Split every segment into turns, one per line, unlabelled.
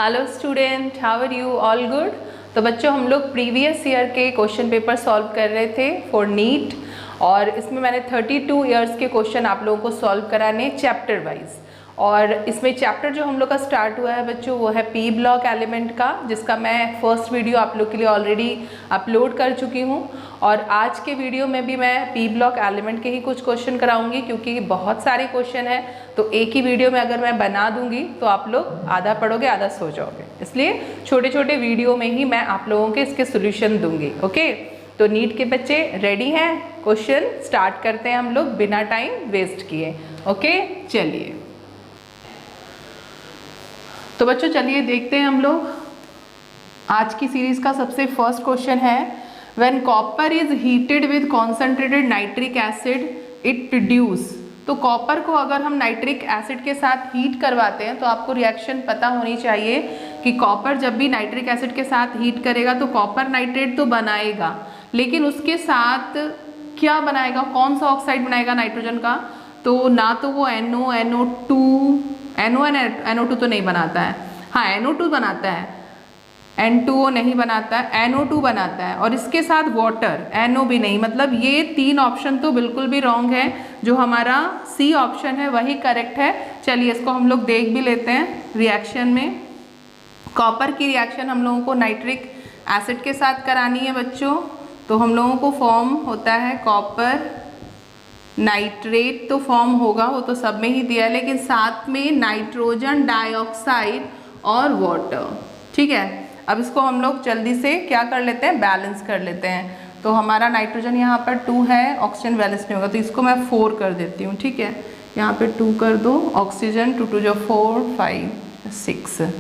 Hello student, how are you? All good? तो बच्चों, हम लोग प्रीवियस ईयर के क्वेश्चन पेपर सॉल्व कर रहे थे फॉर नीट, और इसमें मैंने 32 ईयर्स के क्वेश्चन आप लोगों को सॉल्व कराने चैप्टर वाइज। और इसमें चैप्टर जो हम लोग का स्टार्ट हुआ है बच्चों, वो है पी ब्लॉक एलिमेंट का, जिसका मैं फर्स्ट वीडियो आप लोग के लिए ऑलरेडी अपलोड कर चुकी हूँ। और आज के वीडियो में भी मैं पी ब्लॉक एलिमेंट के ही कुछ क्वेश्चन कराऊंगी, क्योंकि बहुत सारे क्वेश्चन हैं, तो एक ही वीडियो में अगर मैं बना दूंगी तो आप लोग आधा पढ़ोगे आधा सो जाओगे। इसलिए छोटे छोटे वीडियो में ही मैं आप लोगों के इसके सोल्यूशन दूंगी। ओके, तो नीट के बच्चे रेडी हैं? क्वेश्चन स्टार्ट करते हैं हम लोग बिना टाइम वेस्ट किए। ओके, चलिए। तो बच्चों चलिए देखते हैं हम लोग आज की सीरीज का सबसे फर्स्ट क्वेश्चन है, when copper is heated with concentrated nitric acid it produce. तो कॉपर को अगर हम नाइट्रिक एसिड के साथ हीट करवाते हैं तो आपको रिएक्शन पता होनी चाहिए कि कॉपर जब भी नाइट्रिक एसिड के साथ हीट करेगा तो कॉपर नाइट्रेट तो बनाएगा, लेकिन उसके साथ क्या बनाएगा, कौन सा ऑक्साइड बनाएगा नाइट्रोजन का? तो ना तो वो NO2 तो नहीं बनाता है, हाँ NO2 बनाता है, N2O नहीं बनाता है, NO2 बनाता है, और इसके साथ वाटर, NO भी नहीं। मतलब ये तीन ऑप्शन तो बिल्कुल भी रॉन्ग है, जो हमारा सी ऑप्शन है वही करेक्ट है। चलिए इसको हम लोग देख भी लेते हैं रिएक्शन में। कॉपर की रिएक्शन हम लोगों को नाइट्रिक एसिड के साथ करानी है बच्चों, तो हम लोगों को फॉर्म होता है कॉपर नाइट्रेट, तो फॉर्म होगा, वो तो सब में ही दिया है, लेकिन साथ में नाइट्रोजन डाइऑक्साइड और वाटर। ठीक है, अब इसको हम लोग जल्दी से क्या कर लेते हैं, बैलेंस कर लेते हैं। तो हमारा नाइट्रोजन यहाँ पर 2 है, ऑक्सीजन बैलेंस नहीं होगा, तो इसको मैं 4 कर देती हूँ। ठीक है, यहाँ पे 2 कर दो, ऑक्सीजन 2 2 जो 4 5 6।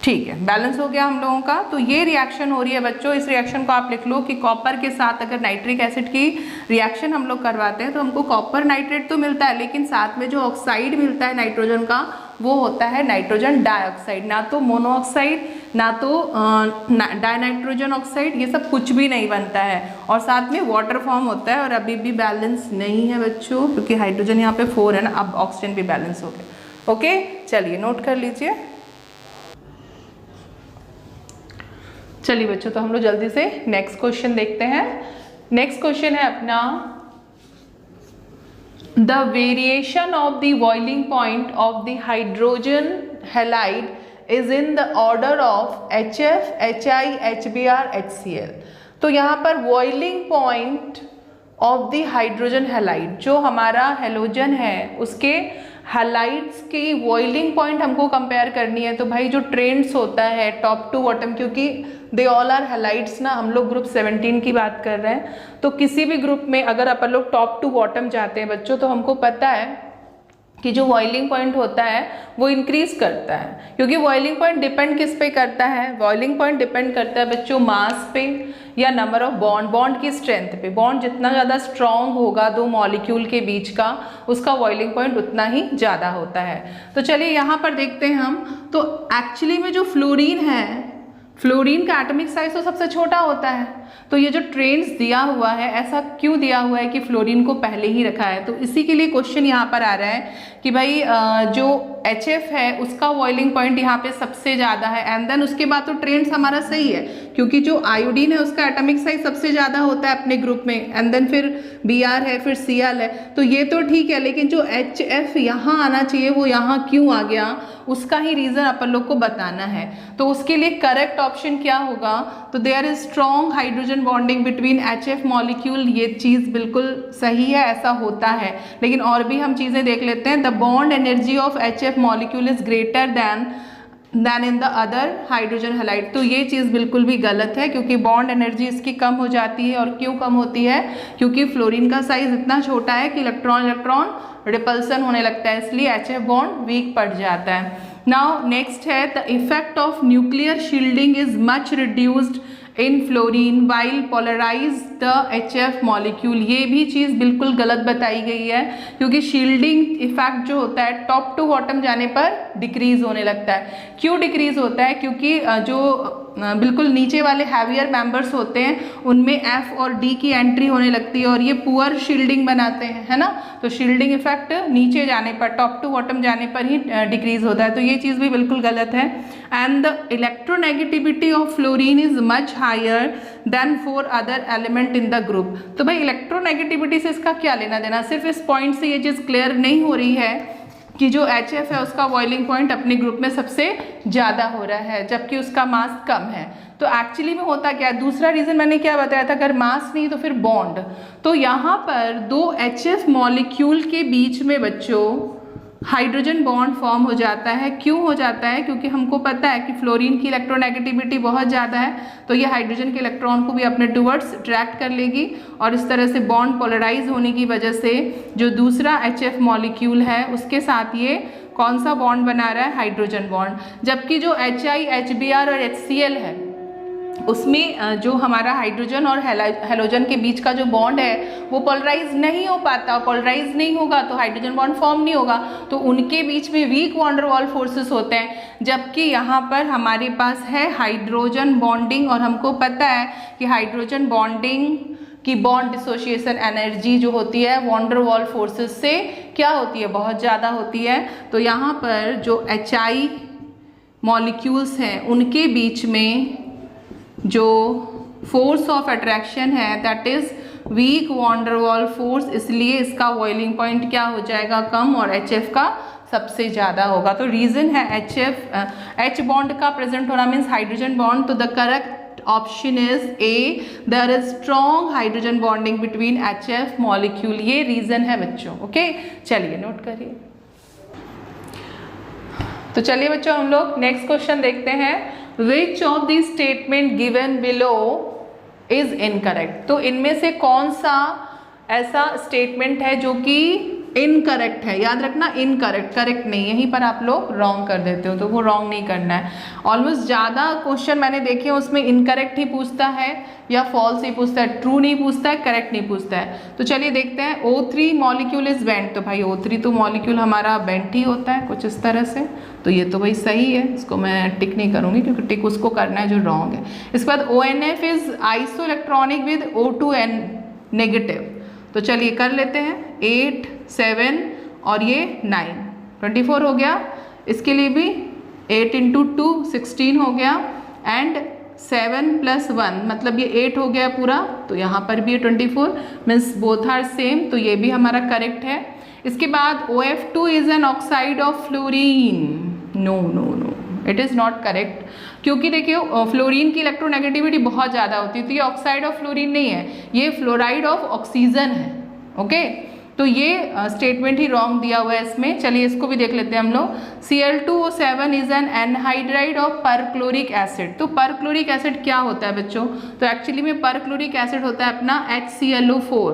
ठीक है, बैलेंस हो गया हम लोगों का। तो ये रिएक्शन हो रही है बच्चों, इस रिएक्शन को आप लिख लो कि कॉपर के साथ अगर नाइट्रिक एसिड की रिएक्शन हम लोग करवाते हैं तो हमको कॉपर नाइट्रेट तो मिलता है, लेकिन साथ में जो ऑक्साइड मिलता है नाइट्रोजन का वो होता है नाइट्रोजन डाइऑक्साइड। ना तो मोनोऑक्साइड, ना तो डाइनाइट्रोजन ऑक्साइड, ये सब कुछ भी नहीं बनता है, और साथ में वाटर फॉर्म होता है। और अभी भी बैलेंस नहीं है बच्चों, क्योंकि हाइड्रोजन यहाँ पे 4 है ना, अब ऑक्सीजन भी बैलेंस हो गया। ओके, चलिए नोट कर लीजिए। चलिए बच्चों, तो हम लोग जल्दी से नेक्स्ट क्वेश्चन देखते हैं। नेक्स्ट क्वेश्चन है अपना, the variation of the boiling point of the hydrogen halide is in the order of HF, HI, HBr, HCl। तो यहाँ पर boiling point of the hydrogen halide, जो हमारा हेलोजन है उसके हैलाइड्स की बॉइलिंग पॉइंट हमको कंपेयर करनी है। तो भाई जो ट्रेंड्स होता है टॉप टू बॉटम, क्योंकि दे ऑल आर हैलाइड्स ना, हम लोग ग्रुप 17 की बात कर रहे हैं, तो किसी भी ग्रुप में अगर अपन लोग टॉप टू बॉटम जाते हैं बच्चों, तो हमको पता है कि जो बॉइलिंग पॉइंट होता है वो इंक्रीज करता है, क्योंकि बॉइलिंग पॉइंट डिपेंड किस पे करता है? बॉइलिंग पॉइंट डिपेंड करता है बच्चों मास पे या नंबर ऑफ बॉन्ड, बॉन्ड की स्ट्रेंथ पे। बॉन्ड जितना ज़्यादा स्ट्रॉन्ग होगा दो मॉलिक्यूल के बीच का, उसका बॉइलिंग पॉइंट उतना ही ज़्यादा होता है। तो चलिए यहाँ पर देखते हैं हम, तो एक्चुअली में जो फ्लोरीन है, फ्लोरीन का एटॉमिक साइज तो सबसे छोटा होता है। तो ये जो ट्रेंड्स दिया हुआ है, ऐसा क्यों दिया हुआ है कि फ्लोरीन को पहले ही रखा है? तो इसी के लिए क्वेश्चन यहाँ पर आ रहा है कि भाई जो HF है उसका बॉइलिंग पॉइंट यहाँ पे सबसे ज़्यादा है, एंड देन उसके बाद तो ट्रेंड्स हमारा सही है, क्योंकि जो आयोडीन है उसका एटॉमिक साइज सबसे ज़्यादा होता है अपने ग्रुप में, एंड देन फिर Br है, फिर Cl है, तो ये तो ठीक है, लेकिन जो HF यहाँ आना चाहिए वो यहाँ क्यों आ गया, उसका ही रीज़न अपन लोग को बताना है। तो उसके लिए करेक्ट ऑप्शन क्या होगा? तो there is strong hydrogen bonding between HF molecule, ये चीज़ बिल्कुल सही है, ऐसा होता है। लेकिन और भी हम चीज़ें देख लेते हैं। The bond energy of HF molecule is greater then in the other hydrogen halide. तो ये चीज़ बिल्कुल भी गलत है, क्योंकि बॉन्ड एनर्जी इसकी कम हो जाती है। और क्यों कम होती है? क्योंकि फ्लोरीन का साइज इतना छोटा है कि इलेक्ट्रॉन रिपल्सन होने लगता है, इसलिए HF बॉन्ड वीक पड़ जाता है। नाउ नेक्स्ट है, the effect of nuclear shielding is much reduced in fluorine while polarise the HF molecule. ये भी चीज़ बिल्कुल गलत बताई गई है, क्योंकि शील्डिंग इफेक्ट जो होता है टॉप टू बॉटम जाने पर डिक्रीज होने लगता है। क्यों डिक्रीज होता है? क्योंकि जो बिल्कुल नीचे वाले हैवियर मेंबर्स होते हैं उनमें एफ और डी की एंट्री होने लगती है और ये पुअर शील्डिंग बनाते हैं, है ना। तो शील्डिंग इफेक्ट नीचे जाने पर, टॉप टू बॉटम जाने पर ही डिक्रीज होता है, तो ये चीज़ भी बिल्कुल गलत है। And the electronegativity of fluorine is much higher than for other element in the group. तो भाई इलेक्ट्रोनेगेटिविटी से इसका क्या लेना देना, सिर्फ इस पॉइंट से ये चीज़ क्लियर नहीं हो रही है कि जो HF है उसका बॉइलिंग पॉइंट अपने ग्रुप में सबसे ज़्यादा हो रहा है जबकि उसका मास कम है। तो एक्चुअली में होता क्या है, दूसरा रीज़न मैंने क्या बताया था, अगर मास नहीं तो फिर बॉन्ड। तो यहाँ पर दो HF मॉलिक्यूल के बीच में बच्चों हाइड्रोजन बॉन्ड फॉर्म हो जाता है। क्यों हो जाता है, क्योंकि हमको पता है कि फ्लोरीन की इलेक्ट्रोनेगेटिविटी बहुत ज़्यादा है, तो ये हाइड्रोजन के इलेक्ट्रॉन को भी अपने टुवर्ड्स अट्रैक्ट कर लेगी और इस तरह से बॉन्ड पोलराइज होने की वजह से जो दूसरा HF मॉलिक्यूल है उसके साथ ये कौन सा बॉन्ड बना रहा है, हाइड्रोजन बॉन्ड। जबकि जो HI, HBr और HCl है उसमें जो हमारा हाइड्रोजन और हेलोजन के बीच का जो बॉन्ड है वो पोलराइज नहीं हो पाता, पोलराइज नहीं होगा तो हाइड्रोजन बॉन्ड फॉर्म नहीं होगा, तो उनके बीच में वीक वॉन डर वाल फोर्सेस होते हैं। जबकि यहाँ पर हमारे पास है हाइड्रोजन बॉन्डिंग और हमको पता है कि हाइड्रोजन बॉन्डिंग की बॉन्ड डिसोसिएशन एनर्जी जो होती है वॉन डर वाल फोर्सेस से क्या होती है, बहुत ज़्यादा होती है। तो यहाँ पर जो HI मॉलिक्यूल्स हैं उनके बीच में जो फोर्स ऑफ अट्रैक्शन है that is weak van der waals force, इसलिए इसका बॉइलिंग पॉइंट क्या हो जाएगा, कम, और HF का सबसे ज़्यादा होगा। तो रीज़न है H बॉन्ड का प्रेजेंट होना मीन्स हाइड्रोजन बॉन्ड। तो the correct option is a, there is strong hydrogen bonding between HF molecule, ये रीज़न है बच्चों। ओके, चलिए नोट करिए। तो चलिए बच्चों हम लोग नेक्स्ट क्वेश्चन देखते हैं। Which of the statement given below is incorrect? तो इनमें से कौन सा ऐसा स्टेटमेंट है जो कि इनकरेक्ट है, याद रखना इनकरेक्ट, करेक्ट नहीं, यहीं पर आप लोग रॉन्ग कर देते हो तो वो रॉन्ग नहीं करना है। ऑलमोस्ट ज़्यादा क्वेश्चन मैंने देखे हैं उसमें इनकरेक्ट ही पूछता है या फॉल्स ही पूछता है, ट्रू नहीं पूछता है, करेक्ट नहीं पूछता है। तो चलिए देखते हैं। O3 मॉलिक्यूल इज बेंट, तो भाई O3 तो मॉलिक्यूल हमारा बेंट ही होता है कुछ इस तरह से, तो ये तो भाई सही है, इसको मैं टिक नहीं करूँगी क्योंकि टिक उसको करना है जो रॉन्ग है। इसके बाद ONF is iso electronic with O2N negative, तो चलिए कर लेते हैं। 8, 7 और ये 9, 24 हो गया। इसके लिए भी 8 × 2 16 हो गया एंड 7 + 1 मतलब ये 8 हो गया पूरा, तो यहाँ पर भी 24 मीन्स बोथ आर सेम, तो ये भी हमारा करेक्ट है। इसके बाद OF2 is an oxide of fluorine, no no no, it is not correct, क्योंकि देखिए फ्लोरीन की इलेक्ट्रोनेगेटिविटी बहुत ज़्यादा होती है, तो ये ऑक्साइड ऑफ फ्लोरीन नहीं है, ये फ्लोराइड ऑफ ऑक्सीजन है। ओके, तो ये स्टेटमेंट ही रॉन्ग दिया हुआ है इसमें। चलिए इसको भी देख लेते हैं हम लोग। Cl2O7 is an anhydride of perchloric acid, तो परक्लोरिक एसिड क्या होता है बच्चों, तो एक्चुअली में परक्लोरिक एसिड होता है अपना HClO4,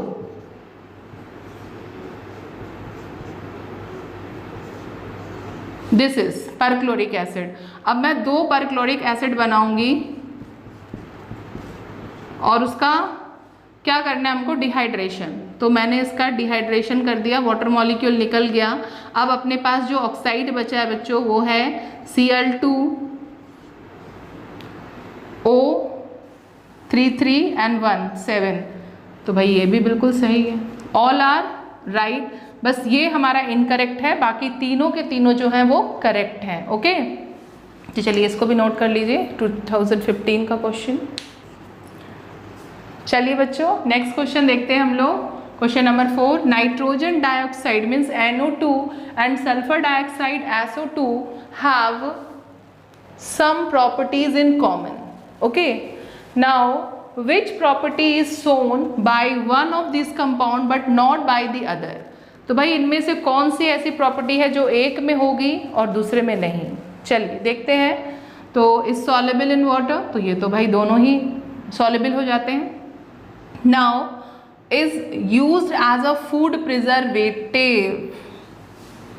this is perchloric acid. अब मैं 2 परक्लोरिक एसिड बनाऊंगी और उसका क्या करना है हमको, डिहाइड्रेशन, तो मैंने इसका डिहाइड्रेशन कर दिया, वाटर मॉलिक्यूल निकल गया। अब अपने पास जो ऑक्साइड बचा है बच्चों वो है Cl2O33N1 तो भाई ये भी बिल्कुल सही है, ऑल आर राइट, बस ये हमारा इनकरेक्ट है, बाकी तीनों के तीनों जो हैं वो करेक्ट हैं। ओके, तो चलिए इसको भी नोट कर लीजिए, 2015 का क्वेश्चन। चलिए बच्चों नेक्स्ट क्वेश्चन देखते हैं हम लोग। Question number 4, nitrogen dioxide means NO2 and sulphur dioxide SO2 have some properties in common. Okay, now which property is shown by one of this compound but not by the other, तो भाई इनमें से कौन सी ऐसी property है जो एक में होगी और दूसरे में नहीं। चलिए देखते हैं। तो इज सॉलेबल इन वाटर, तो ये तो भाई दोनों ही सॉलेबल हो जाते हैं। Now is used as a food preservative,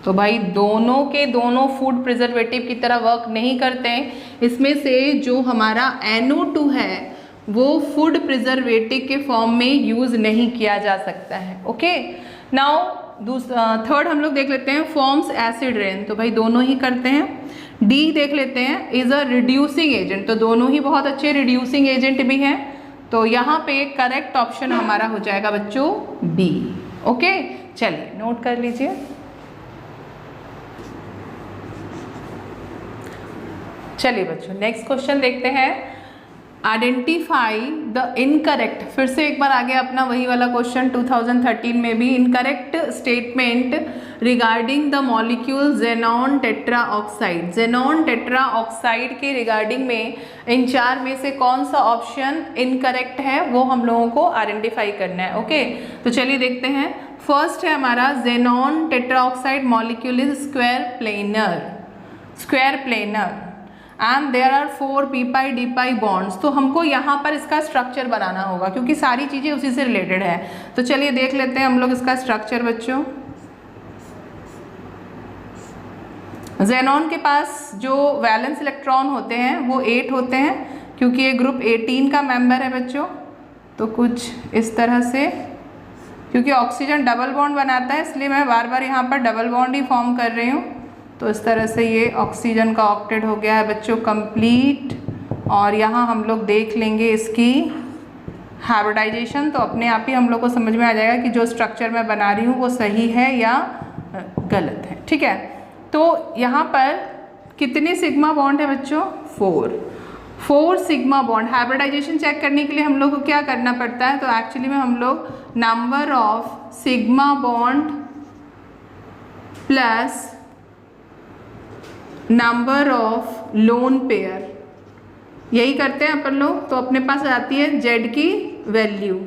तो भाई दोनों के दोनों फूड प्रिजर्वेटिव की तरह वर्क नहीं करते हैं। इसमें से जो हमारा NO2 है वो फूड प्रिजर्वेटिव के फॉर्म में यूज़ नहीं किया जा सकता है। ओके, नाउ थर्ड हम लोग देख लेते हैं, फॉर्म्स एसिड रेन, तो भाई दोनों ही करते हैं। डी देख लेते हैं, इज अ रिड्यूसिंग एजेंट, तो दोनों ही बहुत अच्छे रिड्यूसिंग एजेंट भी हैं, तो यहाँ पे करेक्ट ऑप्शन हमारा हो जाएगा बच्चों बी। ओके, चलिए नोट कर लीजिए। चलिए बच्चों नेक्स्ट क्वेश्चन देखते हैं। आइडेंटिफाई द इनकरेक्ट, फिर से एक बार आगे अपना वही वाला क्वेश्चन 2013 में भी, incorrect statement regarding the molecule xenon tetra oxide. Xenon tetra oxide के रिगार्डिंग में इन चार में से कौन सा ऑप्शन इनकरेक्ट है वो हम लोगों को आइडेंटिफाई करना है। ओके, तो चलिए देखते हैं। फर्स्ट है हमारा xenon tetra oxide molecule is square planar, square planar and there are 4 p pi d pi bonds. तो हमको यहाँ पर इसका स्ट्रक्चर बनाना होगा क्योंकि सारी चीज़ें उसी से रिलेटेड है। तो चलिए देख लेते हैं हम लोग इसका स्ट्रक्चर बच्चों। जेनॉन के पास जो वैलेंस इलेक्ट्रॉन होते हैं वो 8 होते हैं क्योंकि ये ग्रुप 18 का मेंबर है बच्चों। तो कुछ इस तरह से, क्योंकि ऑक्सीजन डबल बॉन्ड बनाता है इसलिए मैं बार बार यहाँ पर डबल बॉन्ड ही फॉर्म कर रही हूँ। तो इस तरह से ये ऑक्सीजन का ऑक्टेट हो गया है बच्चों कंप्लीट। और यहाँ हम लोग देख लेंगे इसकी हाइब्रिडाइजेशन, तो अपने आप ही हम लोग को समझ में आ जाएगा कि जो स्ट्रक्चर मैं बना रही हूँ वो सही है या गलत है। ठीक है, तो यहाँ पर कितने सिग्मा बॉन्ड है बच्चों? 4 सिग्मा बॉन्ड। हाइब्रिडाइजेशन चेक करने के लिए हम लोग को क्या करना पड़ता है? तो एक्चुअली में हम लोग number of sigma bond plus number of lone pair, यही करते हैं अपन लोग। तो अपने पास आती है जेड की वैल्यू,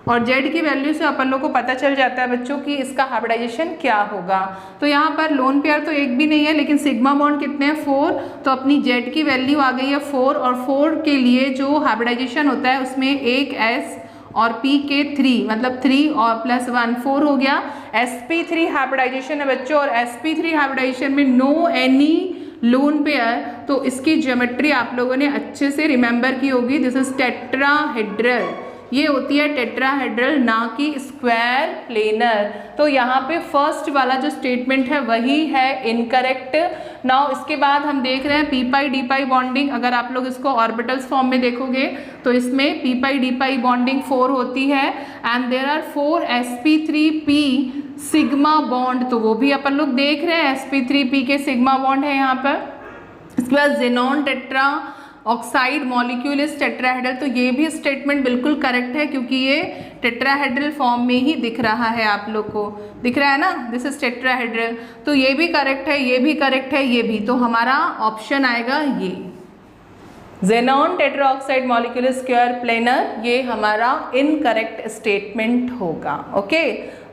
और जेड की वैल्यू से अपन लोग को पता चल जाता है बच्चों कि इसका हाइब्रिडाइजेशन क्या होगा। तो यहाँ पर लोन पेयर तो एक भी नहीं है, लेकिन सिग्मा बॉन्ड कितने हैं? 4। तो अपनी जेड की वैल्यू आ गई है 4, और 4 के लिए जो हाइब्रिडाइजेशन होता है उसमें एक एस और पी के 3, मतलब 3 और प्लस 1 4 हो गया। sp3 हाइब्रिडाइजेशन है बच्चों, और sp3 हाइब्रिडाइजेशन में नो एनी लोन पेयर। तो इसकी ज्योमेट्री आप लोगों ने अच्छे से रिमेंबर की होगी। दिस इज टेट्राहेड्रल, ये होती है टेट्राहेड्रल, ना कि स्क्वायर प्लेनर। तो यहाँ पे फर्स्ट वाला जो स्टेटमेंट है वही है इनकरेक्ट। नाउ इसके बाद हम देख रहे हैं P pi d pi bonding. अगर आप लोग इसको ऑर्बिटल्स फॉर्म में देखोगे तो इसमें p pi d pi bonding 4 होती है, and there are 4 sp3p sigma bond. तो वो भी अपन लोग देख रहे हैं, sp3p के सिग्मा बॉन्ड है यहाँ पर। इसके बाद xenon tetra oxide molecule is tetrahedral. तो ये भी स्टेटमेंट बिल्कुल करेक्ट है क्योंकि ये टेट्राहेड्रल फॉर्म में ही दिख रहा है, आप लोग को दिख रहा है ना, दिस इज टेट्राहेड्रल। तो ये भी करेक्ट है, ये भी करेक्ट है, ये भी। तो हमारा ऑप्शन आएगा ये, xenon tetra oxide molecule is square planar, ये हमारा इनकरेक्ट स्टेटमेंट होगा। ओके,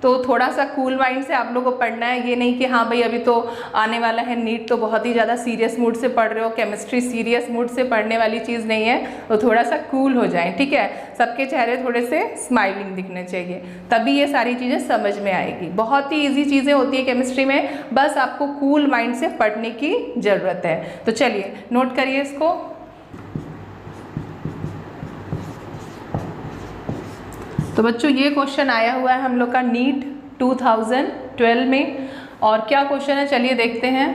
तो थोड़ा सा कूल माइंड से आप लोगों को पढ़ना है, ये नहीं कि हाँ भाई अभी तो आने वाला है नीट, तो बहुत ही ज़्यादा सीरियस मूड से पढ़ रहे हो। केमिस्ट्री सीरियस मूड से पढ़ने वाली चीज़ नहीं है, तो थोड़ा सा कूल हो जाएं, ठीक है। सबके चेहरे थोड़े से स्माइलिंग दिखने चाहिए, तभी ये सारी चीज़ें समझ में आएगी। बहुत ही ईजी चीज़ें होती है केमिस्ट्री में, बस आपको कूल माइंड से पढ़ने की ज़रूरत है। तो चलिए नोट करिए इसको। तो बच्चों ये क्वेश्चन आया हुआ है हम लोग का नीट 2012 में, और क्या क्वेश्चन है चलिए देखते हैं।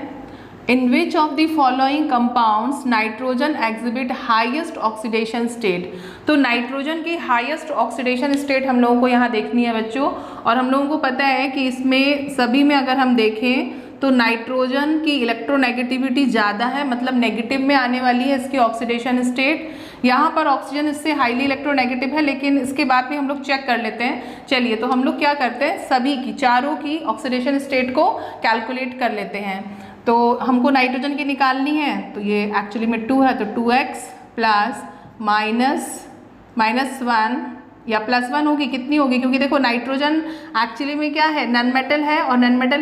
In which of the following compounds nitrogen exhibit highest oxidation state. तो नाइट्रोजन की हाईएस्ट ऑक्सीडेशन स्टेट हम लोगों को यहाँ देखनी है बच्चों, और हम लोगों को पता है कि इसमें सभी में अगर हम देखें तो नाइट्रोजन की इलेक्ट्रोनेगेटिविटी ज़्यादा है, मतलब नेगेटिव में आने वाली है इसकी ऑक्सीडेशन स्टेट। यहाँ पर ऑक्सीजन इससे हाईली इलेक्ट्रोनेगेटिव है, लेकिन इसके बाद भी हम लोग चेक कर लेते हैं। चलिए, तो हम लोग क्या करते हैं, सभी की चारों की ऑक्सीडेशन स्टेट को कैलकुलेट कर लेते हैं। तो हमको नाइट्रोजन की निकालनी है, तो ये एक्चुअली में 2 है, तो 2x प्लस माइनस 1 या +1 होगी, कितनी होगी, क्योंकि देखो नाइट्रोजन एक्चुअली में क्या है, नॉन मेटल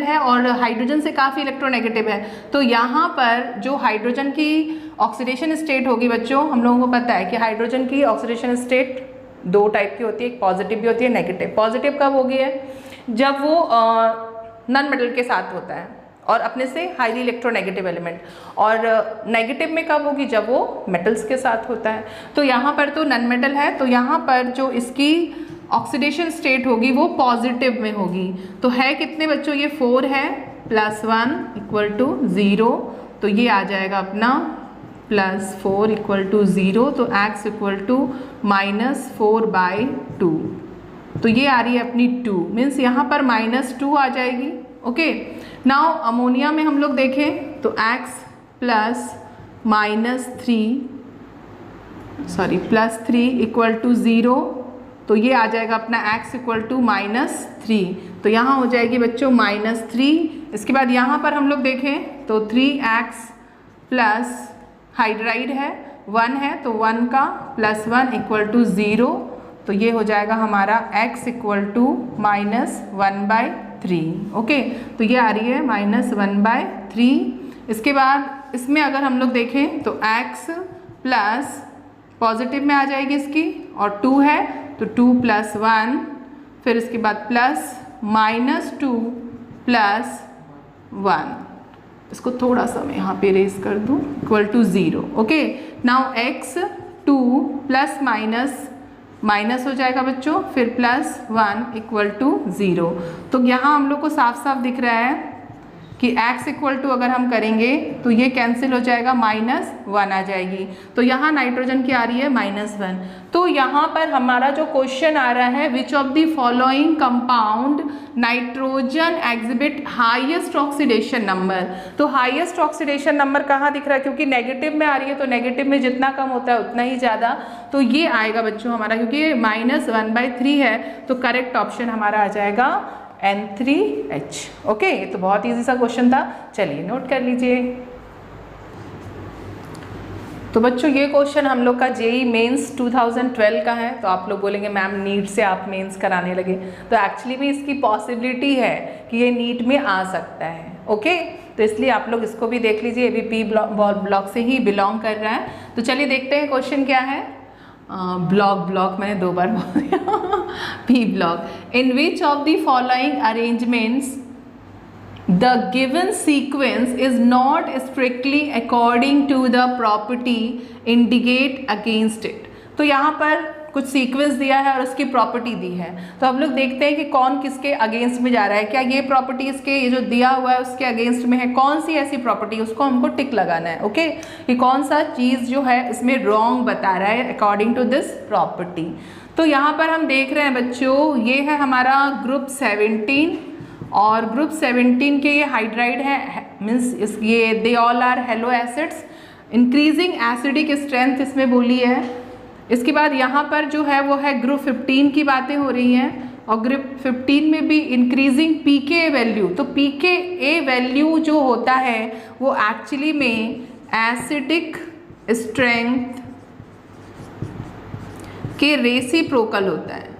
है, और हाइड्रोजन से काफ़ी इलेक्ट्रोनेगेटिव है। तो यहाँ पर जो हाइड्रोजन की ऑक्सीडेशन स्टेट होगी बच्चों, हम लोगों को पता है कि हाइड्रोजन की ऑक्सीडेशन स्टेट 2 टाइप की होती है, एक पॉजिटिव भी होती है, नेगेटिव। पॉजिटिव कब होगी है, जब वो नॉन मेटल के साथ होता है और अपने से हाईली इलेक्ट्रोनेगेटिव एलिमेंट, और नेगेटिव में कब होगी, जब वो मेटल्स के साथ होता है। तो यहाँ पर तो नॉन मेटल है, तो यहाँ पर जो इसकी ऑक्सीडेशन स्टेट होगी वो पॉजिटिव में होगी। तो है कितने बच्चों, ये 4 है, +1 = 0, तो ये आ जाएगा अपना +4 इक्वल टू 0, तो x इक्वल टू -4/2। तो ये आ रही है अपनी 2, मीन्स यहाँ पर -2 आ जाएगी। ओके, नाउ अमोनिया में हम लोग देखें तो x +3 इक्वल टू 0, तो ये आ जाएगा अपना x इक्वल टू -3, तो यहाँ हो जाएगी बच्चों -3। इसके बाद यहाँ पर हम लोग देखें तो 3x प्लस हाइड्राइड है 1 है, तो 1 का +1 इक्वल टू 0, तो ये हो जाएगा हमारा x इक्वल टू -1/3। ओके, तो ये आ रही है -1/3। इसके बाद इसमें अगर हम लोग देखें तो x प्लस पॉजिटिव में आ जाएगी इसकी, और 2 है तो 2 + 1, फिर इसके बाद प्लस -2 + 1, इसको थोड़ा सा मैं यहाँ पे रेस कर दूँ, equal to 0। Okay, now x 2 plus minus हो जाएगा बच्चों, फिर +1 इक्वल टू 0। तो यहाँ हम लोग को साफ साफ दिख रहा है कि x इक्वल टू अगर हम करेंगे तो ये कैंसिल हो जाएगा, -1 आ जाएगी, तो यहाँ नाइट्रोजन की आ रही है -1। तो यहाँ पर हमारा जो क्वेश्चन आ रहा है, विच of the following compound nitrogen exhibit highest oxidation number. तो हाईएस्ट ऑक्सीडेशन नंबर कहाँ दिख रहा है, क्योंकि नेगेटिव में आ रही है, तो नेगेटिव में जितना कम होता है उतना ही ज़्यादा, तो ये आएगा बच्चों हमारा, क्योंकि ये -1/3 है, तो करेक्ट ऑप्शन हमारा आ जाएगा N3H। ओके, ये तो बहुत इजी सा क्वेश्चन था, चलिए नोट कर लीजिए। तो बच्चों ये क्वेश्चन हम लोग का जेई मेंस 2012 का है। तो आप लोग बोलेंगे मैम नीट से आप मेंस कराने लगे, तो एक्चुअली भी इसकी पॉसिबिलिटी है कि ये नीट में आ सकता है। ओके, तो इसलिए आप लोग इसको भी देख लीजिए, ये भी पी ब्लॉक से ही बिलोंग कर रहा है। तो चलिए देखते हैं क्वेश्चन क्या है। ब्लॉक मैंने 2 बार बोल दिया P block. In which of the following arrangements the given sequence is not strictly according to the property indicate against it। तो यहाँ पर कुछ सीक्वेंस दिया है और उसकी प्रॉपर्टी दी है, तो हम लोग देखते हैं कि कौन किसके अगेंस्ट में जा रहा है। क्या ये प्रॉपर्टी इसके, ये जो दिया हुआ है उसके अगेंस्ट में है, कौन सी ऐसी प्रॉपर्टी, उसको हमको टिक लगाना है। ओके, कि कौन सा चीज़ जो है इसमें रॉन्ग बता रहा है अकॉर्डिंग टू दिस प्रॉपर्टी। तो यहाँ पर हम देख रहे हैं बच्चों, ये है हमारा ग्रुप 17, और ग्रुप 17 के ये हाइड्राइड है, मीन्स ये they all are halo acids. Increasing acidic strength इसमें बोली है। इसके बाद यहाँ पर जो है वो है ग्रुप 15 की बातें हो रही हैं, और ग्रुप 15 में भी इंक्रीजिंग पीके वैल्यू। तो पीके वैल्यू जो होता है वो एक्चुअली में एसिडिक स्ट्रेंथ के रेसिप्रोकल होता है।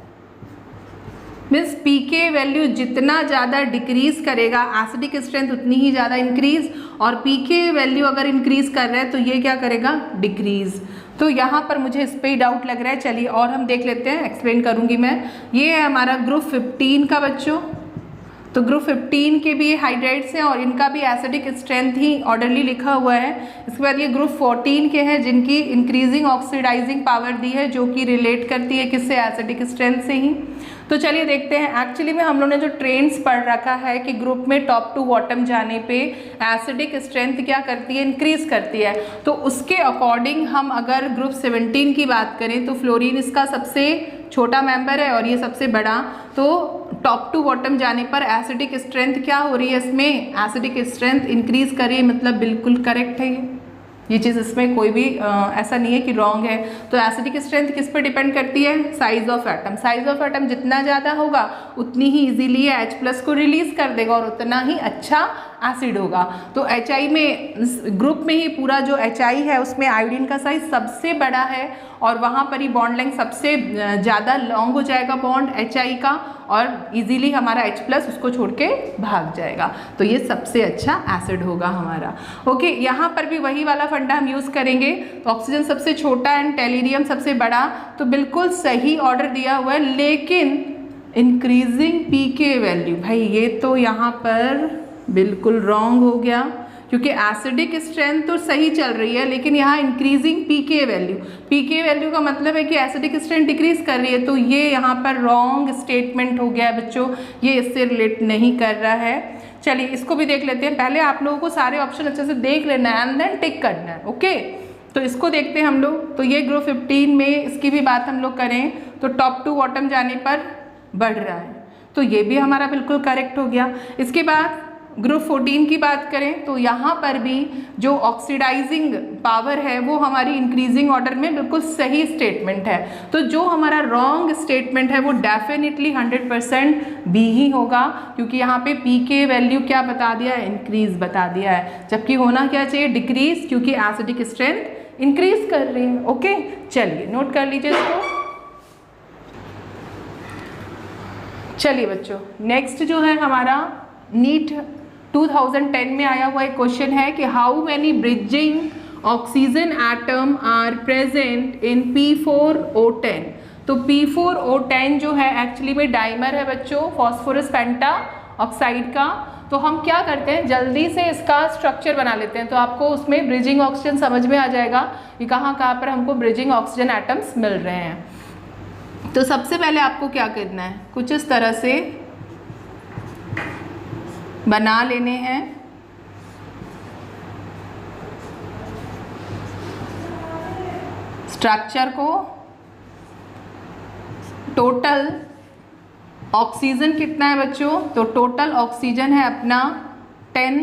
मीन्स पीके वैल्यू जितना ज़्यादा डिक्रीज करेगा, एसिडिक स्ट्रेंथ उतनी ही ज़्यादा इंक्रीज, और पीके वैल्यू अगर इंक्रीज कर रहा है तो ये क्या करेगा, डिक्रीज। तो यहाँ पर मुझे इस पर ही डाउट लग रहा है, चलिए और हम देख लेते हैं, एक्सप्लेन करूँगी मैं। ये है हमारा ग्रुप 15 का बच्चों। तो ग्रुप 15 के भी हाइड्राइड्स हैं और इनका भी एसिडिक स्ट्रेंथ ही ऑर्डरली लिखा हुआ है। इसके बाद ये ग्रुप 14 के हैं जिनकी इंक्रीजिंग ऑक्सीडाइजिंग पावर दी है, जो कि रिलेट करती है किससे, एसिडिक स्ट्रेंथ से ही। तो चलिए देखते हैं। एक्चुअली में हम लोगों ने जो ट्रेंड्स पढ़ रखा है कि ग्रुप में टॉप टू बॉटम जाने पे एसिडिक स्ट्रेंथ क्या करती है, इंक्रीज करती है। तो उसके अकॉर्डिंग हम अगर ग्रुप 17 की बात करें तो फ्लोरीन इसका सबसे छोटा मेंबर है और ये सबसे बड़ा। तो टॉप टू बॉटम जाने पर एसिडिक स्ट्रेंथ क्या हो रही है, इसमें एसिडिक स्ट्रेंथ इंक्रीज कर रही है, मतलब बिल्कुल करेक्ट है ये चीज़, इसमें कोई भी ऐसा नहीं है कि रॉन्ग है। तो एसिडिक स्ट्रेंथ किस पर डिपेंड करती है, size of atom. Size of atom जितना ज़्यादा होगा उतनी ही इजीली ये H+ को रिलीज कर देगा और उतना ही अच्छा एसिड होगा। तो HI में ग्रुप में ही पूरा जो HI है उसमें आयोडीन का साइज सबसे बड़ा है और वहाँ पर ही बॉन्ड लेंथ सबसे ज़्यादा लॉन्ग हो जाएगा बॉन्ड HI का, और इजीली हमारा H+ उसको छोड़ के भाग जाएगा। तो ये सबसे अच्छा एसिड होगा हमारा। ओके, यहाँ पर भी वही वाला फंडा हम यूज़ करेंगे। तो ऑक्सीजन सबसे छोटा एंड टेलीरियम सबसे बड़ा, तो बिल्कुल सही ऑर्डर दिया हुआ है, लेकिन इंक्रीजिंग पीके वैल्यू, भाई ये तो यहाँ पर बिल्कुल रॉन्ग हो गया, क्योंकि एसिडिक स्ट्रेंथ तो सही चल रही है लेकिन यहाँ इंक्रीजिंग पीके वैल्यू का मतलब है कि एसिडिक स्ट्रेंथ डिक्रीज कर रही है। तो ये यहाँ पर रॉन्ग स्टेटमेंट हो गया है बच्चों, ये इससे रिलेट नहीं कर रहा है। चलिए इसको भी देख लेते हैं। पहले आप लोगों को सारे ऑप्शन अच्छे से देख लेना है एंड देन टिक करना है। ओके, तो इसको देखते हैं हम लोग। तो ये ग्रुप 15 में इसकी भी बात हम लोग करें तो टॉप टू बॉटम जाने पर बढ़ रहा है, तो ये भी हमारा बिल्कुल करेक्ट हो गया। इसके बाद ग्रुप 14 की बात करें तो यहाँ पर भी जो ऑक्सीडाइजिंग पावर है वो हमारी इंक्रीजिंग ऑर्डर में बिल्कुल सही स्टेटमेंट है। तो जो हमारा रॉन्ग स्टेटमेंट है वो डेफिनेटली 100% बी ही होगा, क्योंकि यहाँ पे पी के वैल्यू क्या बता दिया है, इंक्रीज बता दिया है, जबकि होना क्या चाहिए, डिक्रीज, क्योंकि एसिडिक स्ट्रेंथ इंक्रीज कर रही है। ओके, चलिए नोट कर लीजिए इसको। चलिए बच्चों, नेक्स्ट जो है हमारा नीट 2010 में आया हुआ एक क्वेश्चन है कि how many bridging oxygen atom are present in P4O10। तो P4O10 जो है एक्चुअली में डाइमर है बच्चों फॉस्फोरस पेंटा ऑक्साइड का। तो हम क्या करते हैं, जल्दी से इसका स्ट्रक्चर बना लेते हैं, तो आपको उसमें ब्रिजिंग ऑक्सीजन समझ में आ जाएगा कि कहाँ कहाँ पर हमको ब्रिजिंग ऑक्सीजन एटम्स मिल रहे हैं। तो सबसे पहले आपको क्या करना है, कुछ इस तरह से बना लेने हैं। स्ट्रक्चर को, टोटल ऑक्सीजन कितना है बच्चों, तो टोटल ऑक्सीजन है अपना 10।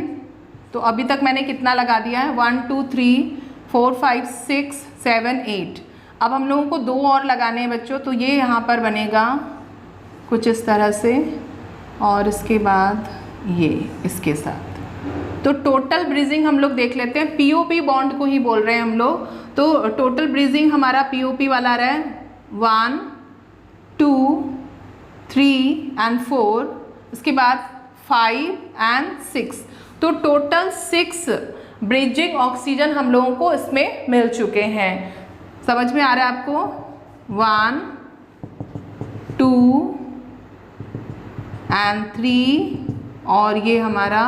तो अभी तक मैंने कितना लगा दिया है, 1 2 3 4 5 6 7 8। अब हम लोगों को 2 और लगाने हैं बच्चों, तो ये यहाँ पर बनेगा कुछ इस तरह से, और इसके बाद ये इसके साथ। तो टोटल ब्रीजिंग हम लोग देख लेते हैं, पीओपी बॉन्ड को ही बोल रहे हैं हम लोग। तो टोटल ब्रीजिंग हमारा पीओपी वाला रहा है 1 2 3 एंड 4, इसके बाद 5 एंड 6। तो टोटल 6 ब्रिजिंग ऑक्सीजन हम लोगों को इसमें मिल चुके हैं। समझ में आ रहा है आपको, 1 2 एंड 3, और ये हमारा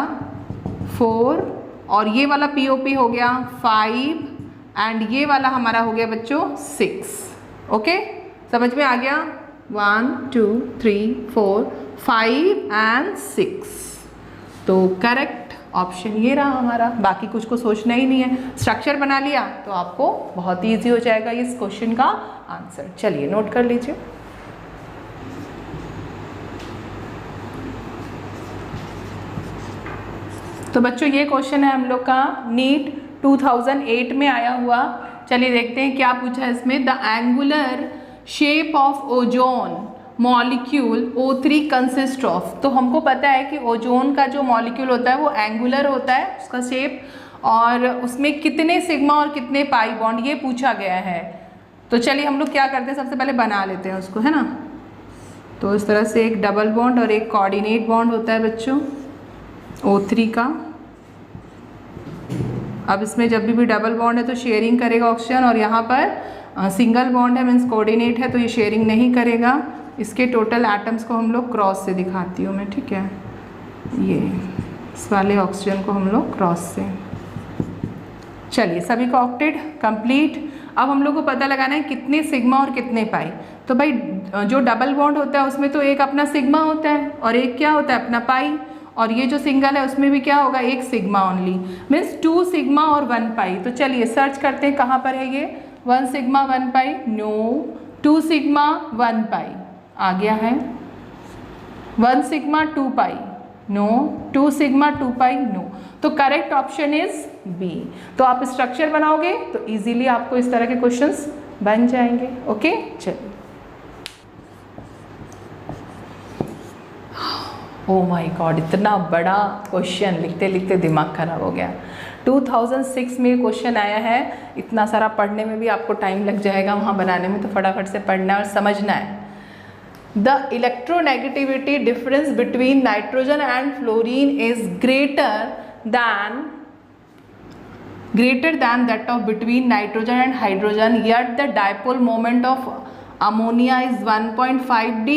4, और ये वाला पीओपी हो गया 5, एंड ये वाला हमारा हो गया बच्चों 6। ओके, समझ में आ गया, 1 2 3 4 5 एंड 6। तो करेक्ट ऑप्शन ये रहा हमारा, बाकी कुछ को सोचना ही नहीं है। स्ट्रक्चर बना लिया तो आपको बहुत ईजी हो जाएगा इस क्वेश्चन का आंसर। चलिए नोट कर लीजिए। तो बच्चों ये क्वेश्चन है हम लोग का नीट 2008 में आया हुआ। चलिए देखते हैं क्या पूछा है इसमें। The angular shape of ozone molecule O3 consist of. तो हमको पता है कि ओजोन का जो मॉलिक्यूल होता है वो एंगुलर होता है उसका शेप, और उसमें कितने सिग्मा और कितने पाई बॉन्ड ये पूछा गया है। तो चलिए हम लोग क्या करते हैं, सबसे पहले बना लेते हैं उसको, है ना। तो इस तरह से एक डबल बॉन्ड और एक कोऑर्डिनेट बॉन्ड होता है बच्चों O3 का। अब इसमें जब भी डबल बॉन्ड है तो शेयरिंग करेगा ऑक्सीजन, और यहाँ पर सिंगल बॉन्ड है मीन्स कोऑर्डिनेट है तो ये शेयरिंग नहीं करेगा। इसके टोटल एटम्स को हम लोग क्रॉस से दिखाती हूँ मैं, ठीक है। ये इस वाले ऑक्सीजन को हम लोग क्रॉस से। चलिए सभी का ऑक्टेट कंप्लीट। अब हम लोग को पता लगाना है कितने सिग्मा और कितने पाई। तो भाई जो डबल बॉन्ड होता है उसमें तो एक अपना सिग्मा होता है और एक क्या होता है अपना पाई, और ये जो सिंगल है उसमें भी क्या होगा, एक सिग्मा ओनली, मीन्स 2 सिग्मा और 1 पाई। तो चलिए सर्च करते हैं कहाँ पर है ये, 1 सिग्मा 1 पाई, नो, 2 सिग्मा 1 पाई आ गया है, 1 सिग्मा 2 पाई, नो, 2 सिग्मा 2 पाई, नो। तो करेक्ट ऑप्शन इज बी। तो आप स्ट्रक्चर बनाओगे तो इजीली आपको इस तरह के क्वेश्चंस बन जाएंगे। ओके, चलिए। ओह माय गॉड, इतना बड़ा क्वेश्चन लिखते लिखते दिमाग खराब हो गया। 2006 में क्वेश्चन आया है, इतना सारा पढ़ने में भी आपको टाइम लग जाएगा, वहाँ बनाने में तो फटाफट से पढ़ना और समझना है। The electronegativity difference between nitrogen and fluorine is greater than that of between nitrogen and hydrogen, yet the dipole moment of ammonia is 1.5 d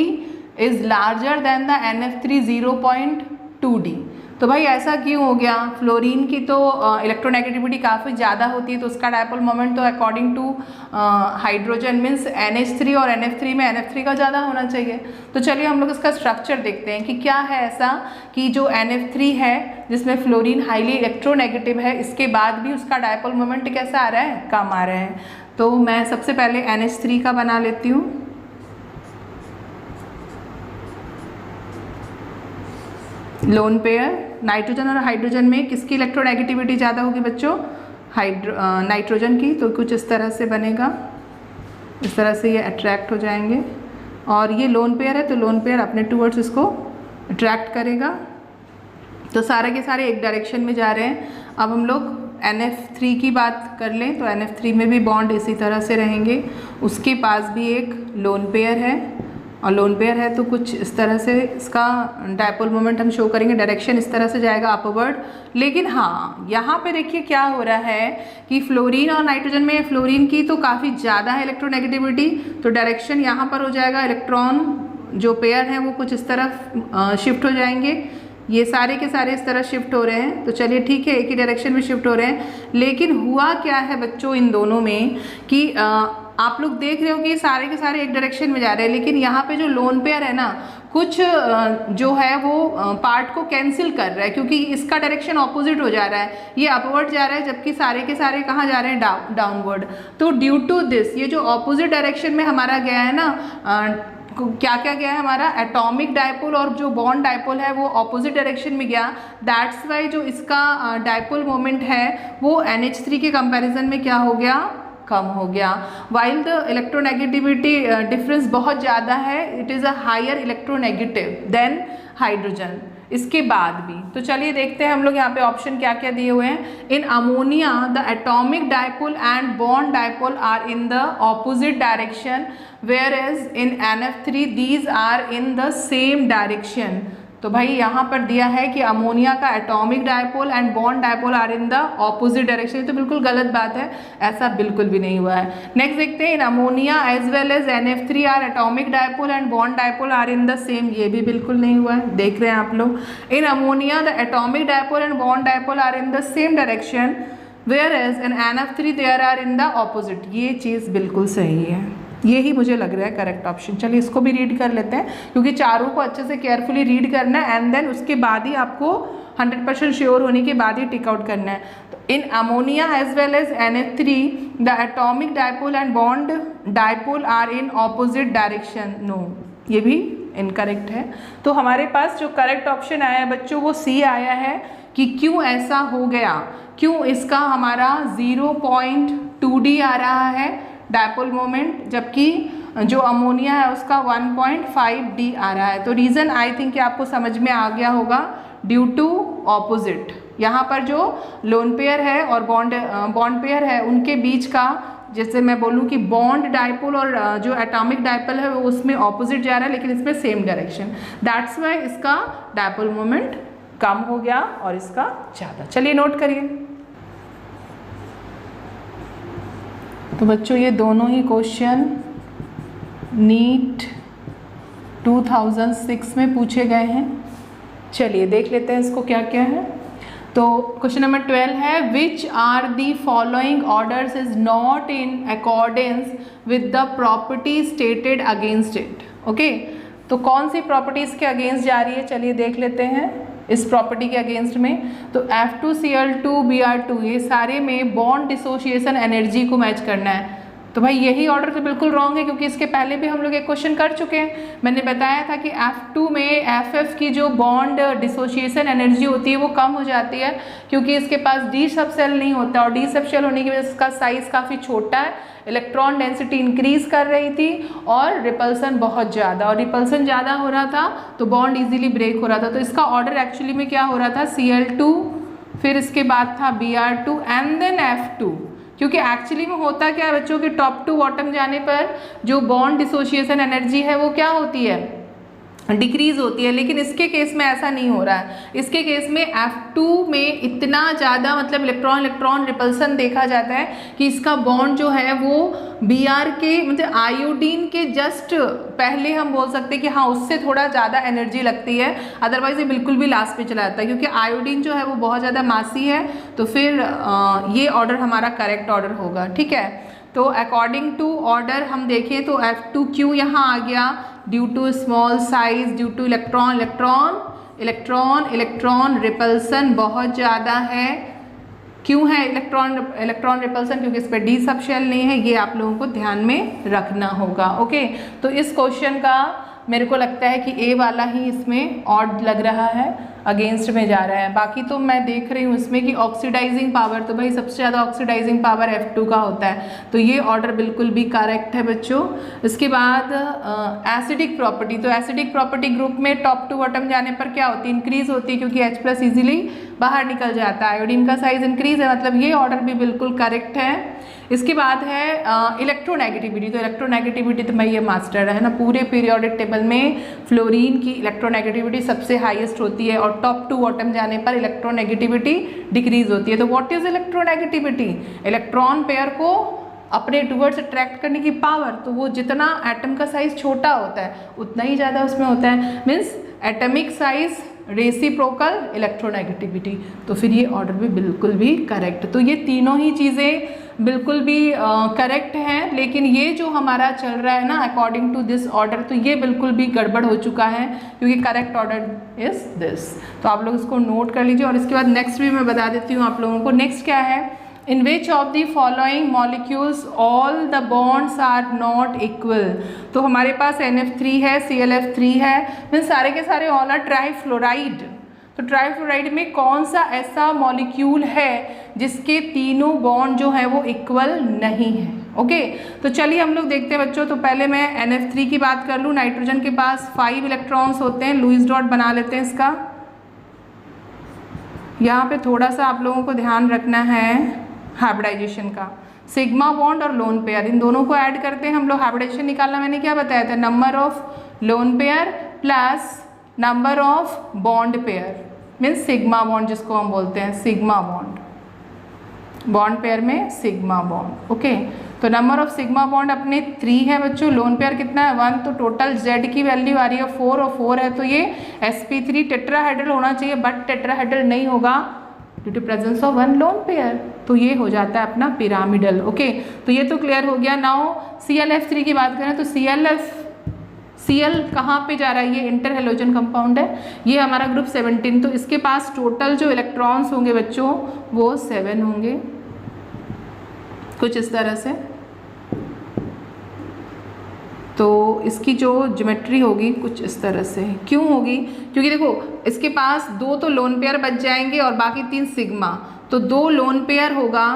is larger than the NF3 0.5 2d। तो भाई ऐसा क्यों हो गया? फ्लोरीन की तो electronegativity काफ़ी ज़्यादा होती है, तो उसका डायपोल मोमेंट तो according to hydrogen means NH3 और NF3 में NF3 का ज़्यादा होना चाहिए। तो चलिए हम लोग इसका स्ट्रक्चर देखते हैं कि क्या है ऐसा कि जो NF3 है जिसमें फ्लोरीन हाईली इलेक्ट्रोनेगेटिव है, इसके बाद भी उसका डायपोल मोमेंट कैसा आ रहा है? कम आ रहा है। तो मैं सबसे पहले NH3 का बना लेती हूँ। लोन पेयर नाइट्रोजन और हाइड्रोजन में किसकी इलेक्ट्रोनेगेटिविटी ज़्यादा होगी बच्चों? नाइट्रोजन की। तो कुछ इस तरह से बनेगा, इस तरह से ये अट्रैक्ट हो जाएंगे और ये लोन पेयर है तो लोन पेयर अपने टूवर्ड्स इसको अट्रैक्ट करेगा। तो सारे के सारे एक डायरेक्शन में जा रहे हैं। अब हम लोग NF3 की बात कर लें तो NF3 में भी बॉन्ड इसी तरह से रहेंगे, उसके पास भी एक लोन पेयर है और लोन पेयर है तो कुछ इस तरह से इसका डायपोल मोमेंट हम शो करेंगे, डायरेक्शन इस तरह से जाएगा अपवर्ड। लेकिन हाँ, यहाँ पे देखिए क्या हो रहा है कि फ्लोरीन और नाइट्रोजन में फ्लोरीन की तो काफ़ी ज़्यादा है इलेक्ट्रोनेगेटिविटी, तो डायरेक्शन यहाँ पर हो जाएगा, इलेक्ट्रॉन जो पेयर हैं वो कुछ इस तरफ शिफ्ट हो जाएंगे। ये सारे के सारे इस तरह शिफ्ट हो रहे हैं, तो चलिए ठीक है, एक ही डायरेक्शन में शिफ्ट हो रहे हैं। लेकिन हुआ क्या है बच्चों इन दोनों में कि आप लोग देख रहे हो कि सारे के सारे एक डायरेक्शन में जा रहे हैं, लेकिन यहाँ पे जो लोन पेयर है ना, कुछ जो है वो पार्ट को कैंसिल कर रहा है क्योंकि इसका डायरेक्शन ऑपोजिट हो जा रहा है, ये अपवर्ड जा रहा है जबकि सारे के सारे कहाँ जा रहे हैं? डाउनवर्ड। तो ड्यू टू दिस ये जो ऑपोजिट डायरेक्शन में हमारा गया है ना, क्या क्या गया है हमारा? एटॉमिक डायपोल और जो बॉन्ड डायपोल है वो ऑपोजिट डायरेक्शन में गया। दैट्स वाई जो इसका डायपोल मोमेंट है वो NH3 के कंपैरिजन में क्या हो गया? कम हो गया। वाइल द इलेक्ट्रोनेगेटिविटी डिफरेंस बहुत ज़्यादा है, it is a higher electronegative than hydrogen. इसके बाद भी तो चलिए देखते हैं हम लोग यहाँ पे ऑप्शन क्या क्या दिए हुए हैं। In ammonia the atomic dipole and bond dipole are in the opposite direction whereas in NF3 these are in the same direction। तो भाई यहाँ पर दिया है कि अमोनिया का atomic dipole and bond dipole are in the opposite direction, तो बिल्कुल गलत बात है, ऐसा बिल्कुल भी नहीं हुआ है। नेक्स्ट देखते हैं, in ammonia as well as NF3 are atomic dipole and bond dipole are in the same, ये भी बिल्कुल नहीं हुआ है। देख रहे हैं आप लोग, in ammonia the atomic dipole and bond dipole are in the same direction whereas in NF3 there are in the opposite, ये चीज़ बिल्कुल सही है, यही मुझे लग रहा है करेक्ट ऑप्शन। चलिए इसको भी रीड कर लेते हैं क्योंकि चारों को अच्छे से केयरफुली रीड करना है एंड देन उसके बाद ही आपको 100% श्योर होने के बाद ही टिक आउट करना है। तो in ammonia as well as NH3 the atomic dipole and bond dipole are in opposite direction, no, ये भी इनकरेक्ट है। तो हमारे पास जो करेक्ट ऑप्शन आया है बच्चों वो C आया है कि क्यों ऐसा हो गया, क्यों इसका हमारा 0.2d आ रहा है डायपोल मोमेंट, जबकि जो अमोनिया है उसका 1.5d आ रहा है। तो रीज़न आई थिंक कि आपको समझ में आ गया होगा, ड्यू टू ऑपोजिट। यहाँ पर जो लोन पेयर है और बॉन्ड पेयर है उनके बीच का, जैसे मैं बोलूँ कि बॉन्ड डायपोल और जो एटॉमिक डायपोल है वो उसमें ऑपोजिट जा रहा है लेकिन इसमें सेम डायरेक्शन, दैट्स वाई इसका डायपोल मोमेंट कम हो गया और इसका ज़्यादा। चलिए नोट करिए। तो बच्चों ये दोनों ही क्वेश्चन नीट 2006 में पूछे गए हैं। चलिए देख लेते हैं इसको क्या क्या है। तो क्वेश्चन नंबर 12 है, which are the following orders is not in accordance with the property stated against it. Okay, तो कौन सी प्रॉपर्टीज़ के अगेंस्ट जा रही है, चलिए देख लेते हैं इस प्रॉपर्टी के अगेंस्ट में। तो F2Cl2Br2 ये सारे में बॉन्ड डिसोशिएशन एनर्जी को मैच करना है। तो भाई यही ऑर्डर तो बिल्कुल रॉन्ग है क्योंकि इसके पहले भी हम लोग एक क्वेश्चन कर चुके हैं। मैंने बताया था कि F2 में FF की जो बॉन्ड डिसोशिएशन एनर्जी होती है वो कम हो जाती है क्योंकि इसके पास डी सब सेल नहीं होता और डी सब सेल होने की वजह से इसका साइज़ काफ़ी छोटा है, इलेक्ट्रॉन डेंसिटी इंक्रीज कर रही थी और रिपल्सन बहुत ज़्यादा, और रिपल्सन ज़्यादा हो रहा था तो बॉन्ड इजीली ब्रेक हो रहा था। तो इसका ऑर्डर एक्चुअली में क्या हो रहा था, Cl2, फिर इसके बाद था Br2 एंड देन F2। क्योंकि एक्चुअली में होता क्या है बच्चों कि टॉप टू बॉटम जाने पर जो बॉन्ड डिसोशिएशन एनर्जी है वो क्या होती है, डिक्रीज होती है, लेकिन इसके केस में ऐसा नहीं हो रहा है। इसके केस में F2 में इतना ज़्यादा मतलब इलेक्ट्रॉन इलेक्ट्रॉन रिपल्सन देखा जाता है कि इसका बॉन्ड जो है वो Br के मतलब आयोडीन के जस्ट पहले हम बोल सकते हैं कि हाँ उससे थोड़ा ज़्यादा एनर्जी लगती है, अदरवाइज ये बिल्कुल भी लास्ट पे चला जाता है, क्योंकि आयोडीन जो है वो बहुत ज़्यादा मासी है। तो फिर ये ऑर्डर हमारा करेक्ट ऑर्डर होगा, ठीक है। तो अकॉर्डिंग टू ऑर्डर हम देखें तो F2Q यहाँ आ गया due to small size, due to electron electron electron electron repulsion बहुत ज़्यादा है। क्यों है इलेक्ट्रॉन रिपल्सन? क्योंकि इस पर डी सब शेल नहीं है, ये आप लोगों को ध्यान में रखना होगा। ओके, तो इस क्वेश्चन का मेरे को लगता है कि ए वाला ही इसमें ऑड लग रहा है, अगेंस्ट में जा रहा है। बाकी तो मैं देख रही हूँ इसमें कि ऑक्सीडाइजिंग पावर, तो भाई सबसे ज़्यादा ऑक्सीडाइजिंग पावर F2 का होता है, तो ये ऑर्डर बिल्कुल भी करेक्ट है बच्चों। इसके बाद एसिडिक प्रॉपर्टी, तो एसिडिक प्रॉपर्टी ग्रुप में टॉप टू बॉटम जाने पर क्या होती है? इंक्रीज होती है, क्योंकि H+ इजीली बाहर निकल जाता है, आयोडीन का साइज इंक्रीज है, मतलब ये ऑर्डर भी बिल्कुल करेक्ट है। इसके बाद है इलेक्ट्रोनेगेटिविटी, तो इलेक्ट्रोनेगेटिविटी तो मैं ये मास्टर है ना, पूरे पीरियोडिक टेबल में फ्लोरीन की इलेक्ट्रोनेगेटिविटी सबसे हाईएस्ट होती है और टॉप टू बॉटम जाने पर इलेक्ट्रोनेगेटिविटी डिक्रीज होती है। तो what is electronegativity? Electron pair को अपने टूवर्ड्स अट्रैक्ट करने की पावर, तो वो जितना एटम का साइज छोटा होता है उतना ही ज़्यादा उसमें होता है, means atomic size reciprocal electronegativity. तो फिर ये ऑर्डर भी बिल्कुल भी करेक्ट। तो ये तीनों ही चीज़ें बिल्कुल भी करेक्ट हैं, लेकिन ये जो हमारा चल रहा है ना अकॉर्डिंग टू दिस ऑर्डर, तो ये बिल्कुल भी गड़बड़ हो चुका है, क्योंकि करेक्ट ऑर्डर इज दिस। तो आप लोग इसको नोट कर लीजिए। और इसके बाद नेक्स्ट भी मैं बता देती हूँ आप लोगों को। नेक्स्ट क्या है? In which of the following molecules all the bonds are not equal? तो हमारे पास NF3 है, ClF3 है, मीन सारे के सारे ऑल आर ट्राईफ्लोराइड। तो ट्राईफ्लोराइड में कौन सा ऐसा मॉलिक्यूल है जिसके तीनों बॉन्ड जो है वो इक्वल नहीं है? ओके, तो चलिए हम लोग देखते हैं बच्चों। तो पहले मैं NF3 की बात कर लूँ। नाइट्रोजन के पास 5 इलेक्ट्रॉन्स होते हैं, लुईस डॉट बना लेते हैं इसका। यहाँ पे थोड़ा सा आप लोगों को ध्यान रखना है हाइब्रिडाइजेशन का। सिग्मा बॉन्ड और लोन पेयर, इन दोनों को ऐड करते हैं हम लोग। हाइब्रिडाइजेशन निकालना मैंने क्या बताया था? Number of lone pair plus number of bond pair, means sigma bond जिसको हम बोलते हैं, सिग्मा बॉन्ड पेयर में सिग्मा बॉन्ड। ओके, तो नंबर ऑफ सिग्मा बॉन्ड अपने 3 है बच्चों, लोन पेयर कितना है 1, तो टोटल Z की वैल्यू आ रही है 4 और 4 है, तो ये sp3 टेट्राहेड्रल होना चाहिए, बट टेट्राहेड्रल नहीं होगा due to presence of 1 lone pair, तो ये हो जाता है अपना पिरामिडल। ओके, तो ये तो क्लियर हो गया। नाउ ClF3 की बात करें तो Cl कहाँ पे जा रहा है? ये इंटर हेलोजन कंपाउंड है, ये हमारा ग्रुप 17, तो इसके पास टोटल जो इलेक्ट्रॉन्स होंगे बच्चों वो 7 होंगे, कुछ इस तरह से। तो इसकी जो ज्योमेट्री होगी कुछ इस तरह से। क्यों होगी? क्योंकि देखो इसके पास 2 तो लोन पेयर बच जाएंगे और बाकी 3 सिग्मा, तो 2 लोन पेयर होगा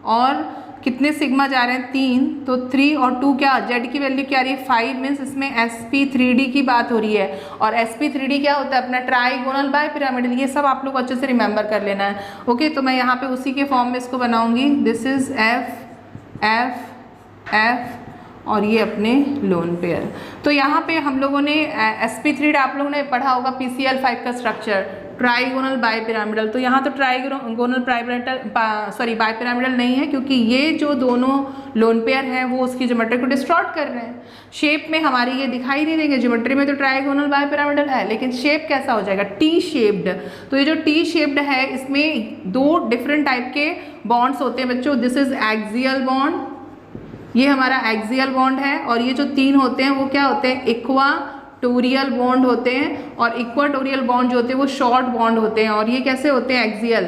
और कितने सिग्मा जा रहे हैं? 3, तो 3 और 2 क्या? Z की वैल्यू क्या आ रही है? 5, मीन्स इसमें sp3d की बात हो रही है। और sp3d क्या होता है? अपना ट्राइगोनल बाय पिरामिडल। ये सब आप लोग अच्छे से रिमेंबर कर लेना है। ओके, तो मैं यहाँ पे उसी के फॉर्म में इसको बनाऊंगी। दिस इज F और ये अपने लोन पेयर। तो यहाँ पे हम लोगों ने sp3 आप लोगों ने पढ़ा होगा PCl5 का स्ट्रक्चर, ट्राइगोनल बाय पिरामिडल। तो यहाँ तो ट्राइगोनल बाय पिरामिडल नहीं है, क्योंकि ये जो दोनों लोन पेयर हैं वो उसकी ज्योमेट्री को डिस्टॉर्ट कर रहे हैं। शेप में हमारी ये दिखाई नहीं देंगे, ज्योमेट्री में तो ट्राइगोनल बाय पिरामिडल है, लेकिन शेप कैसा हो जाएगा? T shaped. तो ये जो टी शेप्ड है इसमें 2 डिफरेंट टाइप के बॉन्ड्स होते हैं बच्चों। दिस इज एक्सियल बॉन्ड, ये हमारा एक्सियल बॉन्ड है, और ये जो 3 होते हैं वो क्या होते हैं? इक्वाटोरियल बॉन्ड होते हैं। और इक्वाटोरियल बॉन्ड जो होते हैं वो शॉर्ट बॉन्ड होते हैं। और ये कैसे होते हैं? एक्सियल,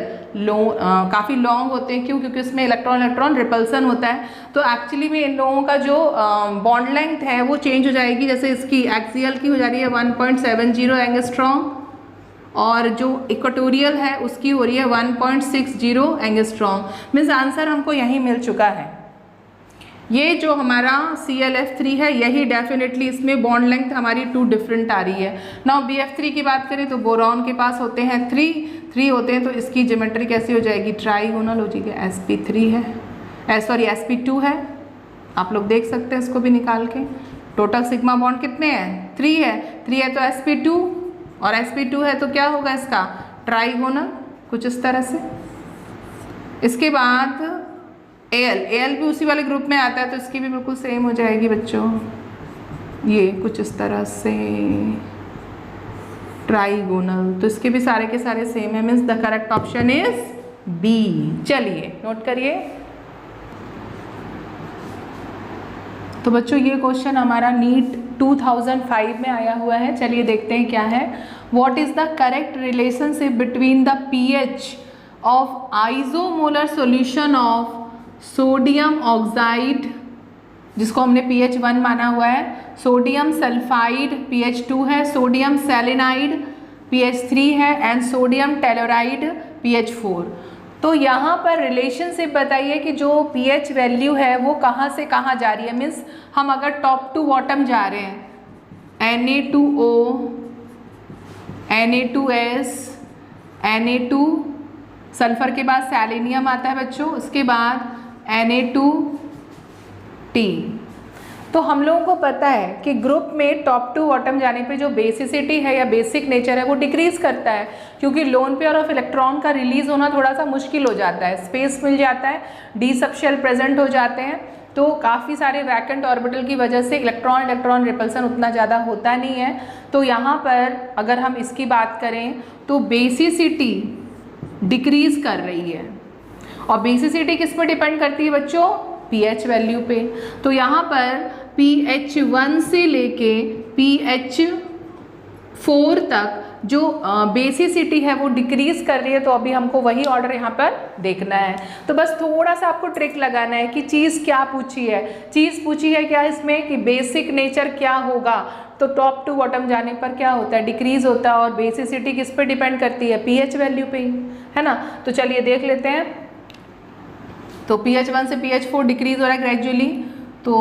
काफ़ी लॉन्ग होते हैं। क्यों? क्योंकि इसमें इलेक्ट्रॉन रिपल्सन होता है। तो एक्चुअली में इन लोगों का जो बॉन्ड लेंथ है वो चेंज हो जाएगी। जैसे इसकी एक्सियल की हो जा रही है 1.70 एंगस्ट्रॉम, और जो इक्वाटोरियल है उसकी हो रही है 1.60 एंगस्ट्रॉम। मीन्स आंसर हमको यही मिल चुका है। ये जो हमारा ClF3 है यही डेफिनेटली, इसमें बॉन्ड लेंथ हमारी 2 डिफरेंट आ रही है। नाउ BF3 की बात करें तो बोरॉन के पास होते हैं 3 होते हैं, तो इसकी ज्योमेट्री कैसी हो जाएगी? ट्राइगोनल हो जाएगी। sp3 है, सॉरी sp2 है, आप लोग देख सकते हैं इसको भी निकाल के। टोटल सिग्मा बॉन्ड कितने हैं? 3 है। 3 है तो sp2 और sp2 है तो क्या होगा इसका? ट्राइगोनल, कुछ इस तरह से। इसके बाद Al भी उसी वाले ग्रुप में आता है तो इसकी भी बिल्कुल सेम हो जाएगी बच्चों, ये कुछ इस तरह से ट्राइगोनल। तो इसके भी सारे के सारे सेम है, means the correct option is b. चलिए नोट करिए। तो बच्चों ये क्वेश्चन हमारा नीट 2005 में आया हुआ है। चलिए देखते हैं क्या है। What is the correct relationship between the pH of isomolar solution of sodium oxide, जिसको हमने pH 1 माना हुआ है, सोडियम सल्फाइड pH 2 है, सोडियम सेलेनाइड pH 3 है एंड सोडियम टेलोराइड pH 4। तो यहाँ पर रिलेशनशिप बताइए कि जो pH वैल्यू है वो कहाँ से कहाँ जा रही है। मीन्स हम अगर टॉप टू बॉटम जा रहे हैं, Na2O, Na2S, Na2, सल्फर के बाद सेलेनियम आता है बच्चों, उसके बाद Na2T। तो हम लोगों को पता है कि ग्रुप में टॉप टू बॉटम जाने पे जो बेसिसिटी है या बेसिक नेचर है वो डिक्रीज करता है, क्योंकि लोन पेयर ऑफ इलेक्ट्रॉन का रिलीज होना थोड़ा सा मुश्किल हो जाता है, स्पेस मिल जाता है, डी सब शेल प्रेजेंट हो जाते हैं, तो काफ़ी सारे वैकेंट ऑर्बिटल की वजह से इलेक्ट्रॉन रिपल्सन उतना ज़्यादा होता नहीं है। तो यहाँ पर अगर हम इसकी बात करें तो बेसिसिटी डिक्रीज कर रही है, और बेसिसिटी किस पर डिपेंड करती है बच्चों? pH वैल्यू पे। तो यहाँ पर pH 1 से लेके pH 4 तक जो बेसिसिटी है वो डिक्रीज कर रही है। तो अभी हमको वही ऑर्डर यहाँ पर देखना है। तो बस थोड़ा सा आपको ट्रिक लगाना है कि चीज़ क्या पूछी है। चीज़ पूछी है क्या इसमें कि बेसिक नेचर क्या होगा, तो टॉप टू बॉटम जाने पर क्या होता है? डिक्रीज होता है। और बेसिसिटी किस पर डिपेंड करती है? pH वैल्यू पे ही, है ना। तो चलिए देख लेते हैं। तो pH 1 से pH 4 डिक्रीज हो रहा है ग्रेजुअली, तो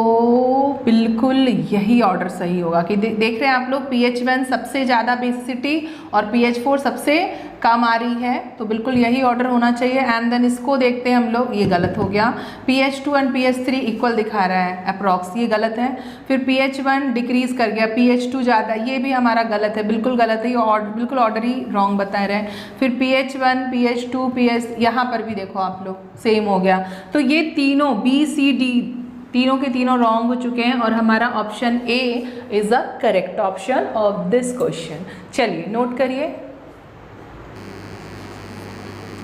बिल्कुल यही ऑर्डर सही होगा कि देख रहे हैं आप लोग, pH 1 सबसे ज़्यादा बेसिसिटी और pH 4 सबसे कम आ रही है, तो बिल्कुल यही ऑर्डर होना चाहिए। एंड देन इसको देखते हैं हम लोग, ये गलत हो गया। pH 2 एंड pH 3 इक्वल दिखा रहा है अप्रॉक्स, ये गलत है। फिर pH 1 डिक्रीज कर गया, pH 2 ज़्यादा, ये भी हमारा गलत है, बिल्कुल गलत है, ये बिल्कुल ऑर्डर ही रॉन्ग बता रहे हैं। फिर pH 1 pH 2 pH, यहाँ पर भी देखो आप लोग सेम हो गया। तो ये तीनों BCD तीनों के तीनों रॉन्ग हो चुके हैं, और हमारा option A is a correct option of this question. चलिए नोट करिए।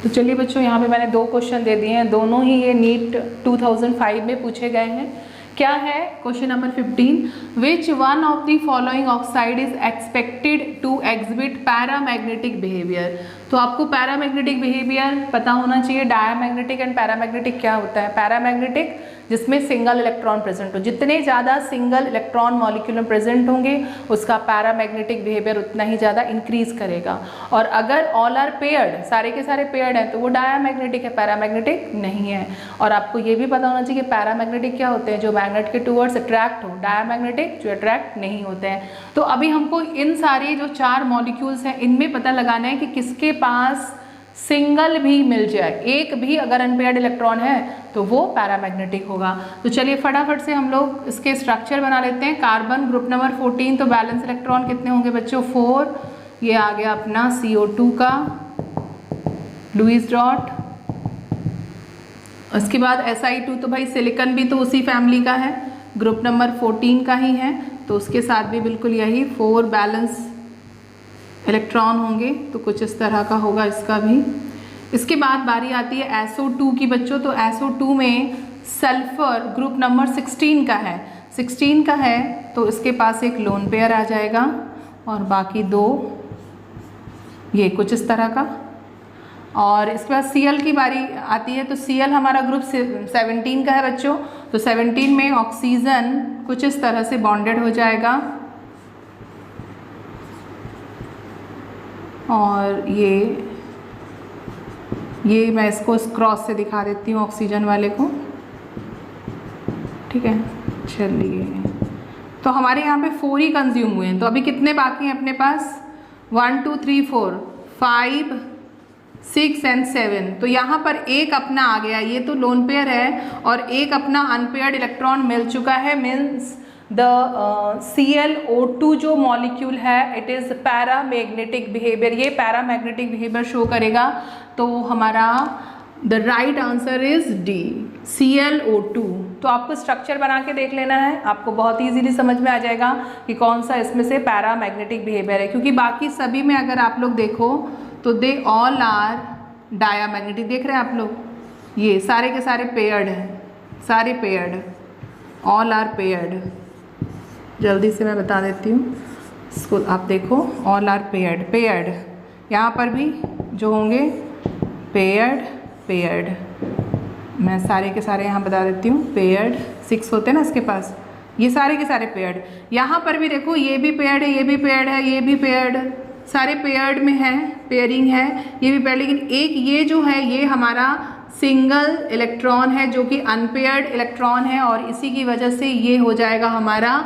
तो चलिए बच्चों, यहाँ पे मैंने 2 क्वेश्चन दे दिए हैं, दोनों ही ये नीट 2005 में पूछे गए हैं। क्या है question number 15? Which one of the following oxide is expected to exhibit paramagnetic behaviour. तो आपको पैरामैग्नेटिक बिहेवियर पता होना चाहिए। डायमैग्नेटिक एंड पैरामैग्नेटिक क्या होता है? पैरामैग्नेटिक जिसमें सिंगल इलेक्ट्रॉन प्रेजेंट हो, जितने ज़्यादा सिंगल इलेक्ट्रॉन मॉलिक्यूल में प्रेजेंट होंगे उसका पैरामैग्नेटिक बिहेवियर उतना ही ज़्यादा इंक्रीज करेगा। और अगर ऑल आर पेयर्ड, सारे के सारे पेयर्ड हैं, तो वो डायमैग्नेटिक है, पैरामैग्नेटिक नहीं है। और आपको ये भी पता होना चाहिए कि पैरामैग्नेटिक क्या होते हैं? जो मैग्नेट के टूवर्ड्स अट्रैक्ट हो, डायमैग्नेटिक जो अट्रैक्ट नहीं होते हैं। तो अभी हमको इन सारे जो 4 मॉलिक्यूल्स हैं इनमें पता लगाना है कि किसके पास सिंगल भी मिल जाए, एक भी अगर अनपेयर्ड इलेक्ट्रॉन है तो वो पैरामैग्नेटिक होगा। तो चलिए फटाफट से हम लोग इसके स्ट्रक्चर बना लेते हैं। कार्बन ग्रुप नंबर 14, तो बैलेंस इलेक्ट्रॉन कितने होंगे बच्चों? 4। ये आ गया अपना CO2 का लुईस डॉट। उसके बाद Si2, तो भाई सिलिकॉन भी तो उसी फैमिली का है, ग्रुप नंबर 14 का ही है, तो उसके साथ भी बिल्कुल यही 4 बैलेंस इलेक्ट्रॉन होंगे। तो कुछ इस तरह का होगा इसका भी। इसके बाद बारी आती है SO2 की बच्चों। तो SO2 में सल्फर ग्रुप नंबर 16 का है, 16 का है, तो इसके पास एक लोन पेयर आ जाएगा और बाकी 2 ये कुछ इस तरह का। और इसके बाद Cl की बारी आती है। तो Cl हमारा ग्रुप 17 का है बच्चों। तो 17 में ऑक्सीजन कुछ इस तरह से बॉन्डेड हो जाएगा, और ये मैं इसको इस क्रॉस से दिखा देती हूँ ऑक्सीजन वाले को, ठीक है। चलिए, तो हमारे यहाँ पे 4 ही कंज्यूम हुए हैं, तो अभी कितने बाकी हैं अपने पास? 1 2 3 4 5 6 एंड 7। तो यहाँ पर एक अपना आ गया, ये तो लोन पेयर है, और एक अपना अनपेयर्ड इलेक्ट्रॉन मिल चुका है। मीन्स द ClO2 जो मॉलिक्यूल है इट इज़ पैरामैग्नेटिक बिहेवियर, ये पैरामैग्नेटिक बिहेवियर शो करेगा। तो हमारा the right answer is D, ClO2। तो आपको स्ट्रक्चर बना के देख लेना है, आपको बहुत ईजीली समझ में आ जाएगा कि कौन सा इसमें से पैरामैग्नेटिक बिहेवियर है, क्योंकि बाकी सभी में अगर आप लोग देखो तो दे ऑल आर डायामैग्नेटिक। देख रहे हैं आप लोग, ये सारे के सारे पेयर्ड हैं, सारे पेयर्ड, ऑल आर पेयर्ड। जल्दी से मैं बता देती हूँ इसको, आप देखो ऑल आर पेयर्ड, पेयर्ड यहाँ पर भी जो होंगे पेयर्ड पेयर्ड, मैं सारे के सारे यहाँ बता देती हूँ, पेयर्ड 6 होते हैं ना इसके पास, ये सारे के सारे पेयर्ड। यहाँ पर भी देखो ये भी पेयर्ड है, ये भी पेयर्ड है, ये भी पेयर्ड, सारे पेयर्ड में है, पेयरिंग है, ये भी पेयर्ड। लेकिन एक ये जो है ये हमारा सिंगल इलेक्ट्रॉन है जो कि अनपेयर्ड इलेक्ट्रॉन है, और इसी की वजह से ये हो जाएगा हमारा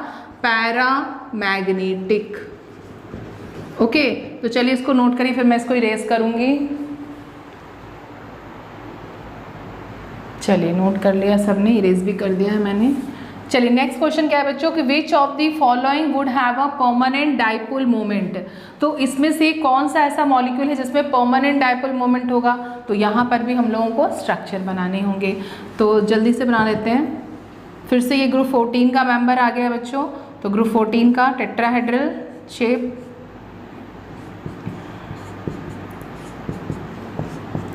पैरामैग्नेटिक। ओके, तो चलिए इसको नोट करिए, फिर मैं इसको इरेज करूँगी। चलिए नोट कर लिया सबने, इरेज भी कर दिया है मैंने। चलिए नेक्स्ट क्वेश्चन क्या है बच्चों कि विच of the following would have a permanent dipole moment. तो इसमें से कौन सा ऐसा मॉलिक्यूल है जिसमें परमानेंट डाइपोल मोमेंट होगा। तो यहाँ पर भी हम लोगों को स्ट्रक्चर बनाने होंगे, तो जल्दी से बना लेते हैं। फिर से ये ग्रुप 14 का मेंबर आ गया बच्चों, तो ग्रुप 14 का टेट्राहेड्रल शेप,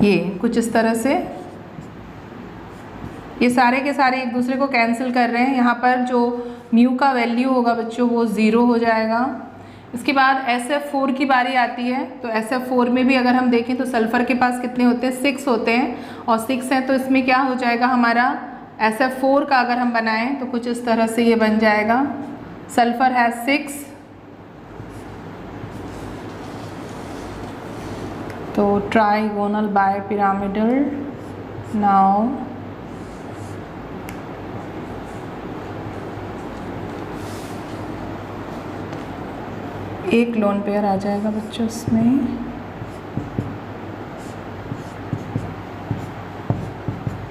ये कुछ इस तरह से, ये सारे के सारे एक दूसरे को कैंसिल कर रहे हैं। यहाँ पर जो म्यू का वैल्यू होगा बच्चों वो 0 हो जाएगा। इसके बाद SF4 की बारी आती है, तो SF4 में भी अगर हम देखें तो सल्फ़र के पास कितने होते हैं, 6 होते हैं, और 6 हैं, तो इसमें क्या हो जाएगा हमारा SF4 का अगर हम बनाएं तो कुछ इस तरह से ये बन जाएगा। सल्फ़र है 6, तो ट्राइगोनल बायपिरामिडल। नाउ एक लोन पेयर आ जाएगा बच्चों इसमें,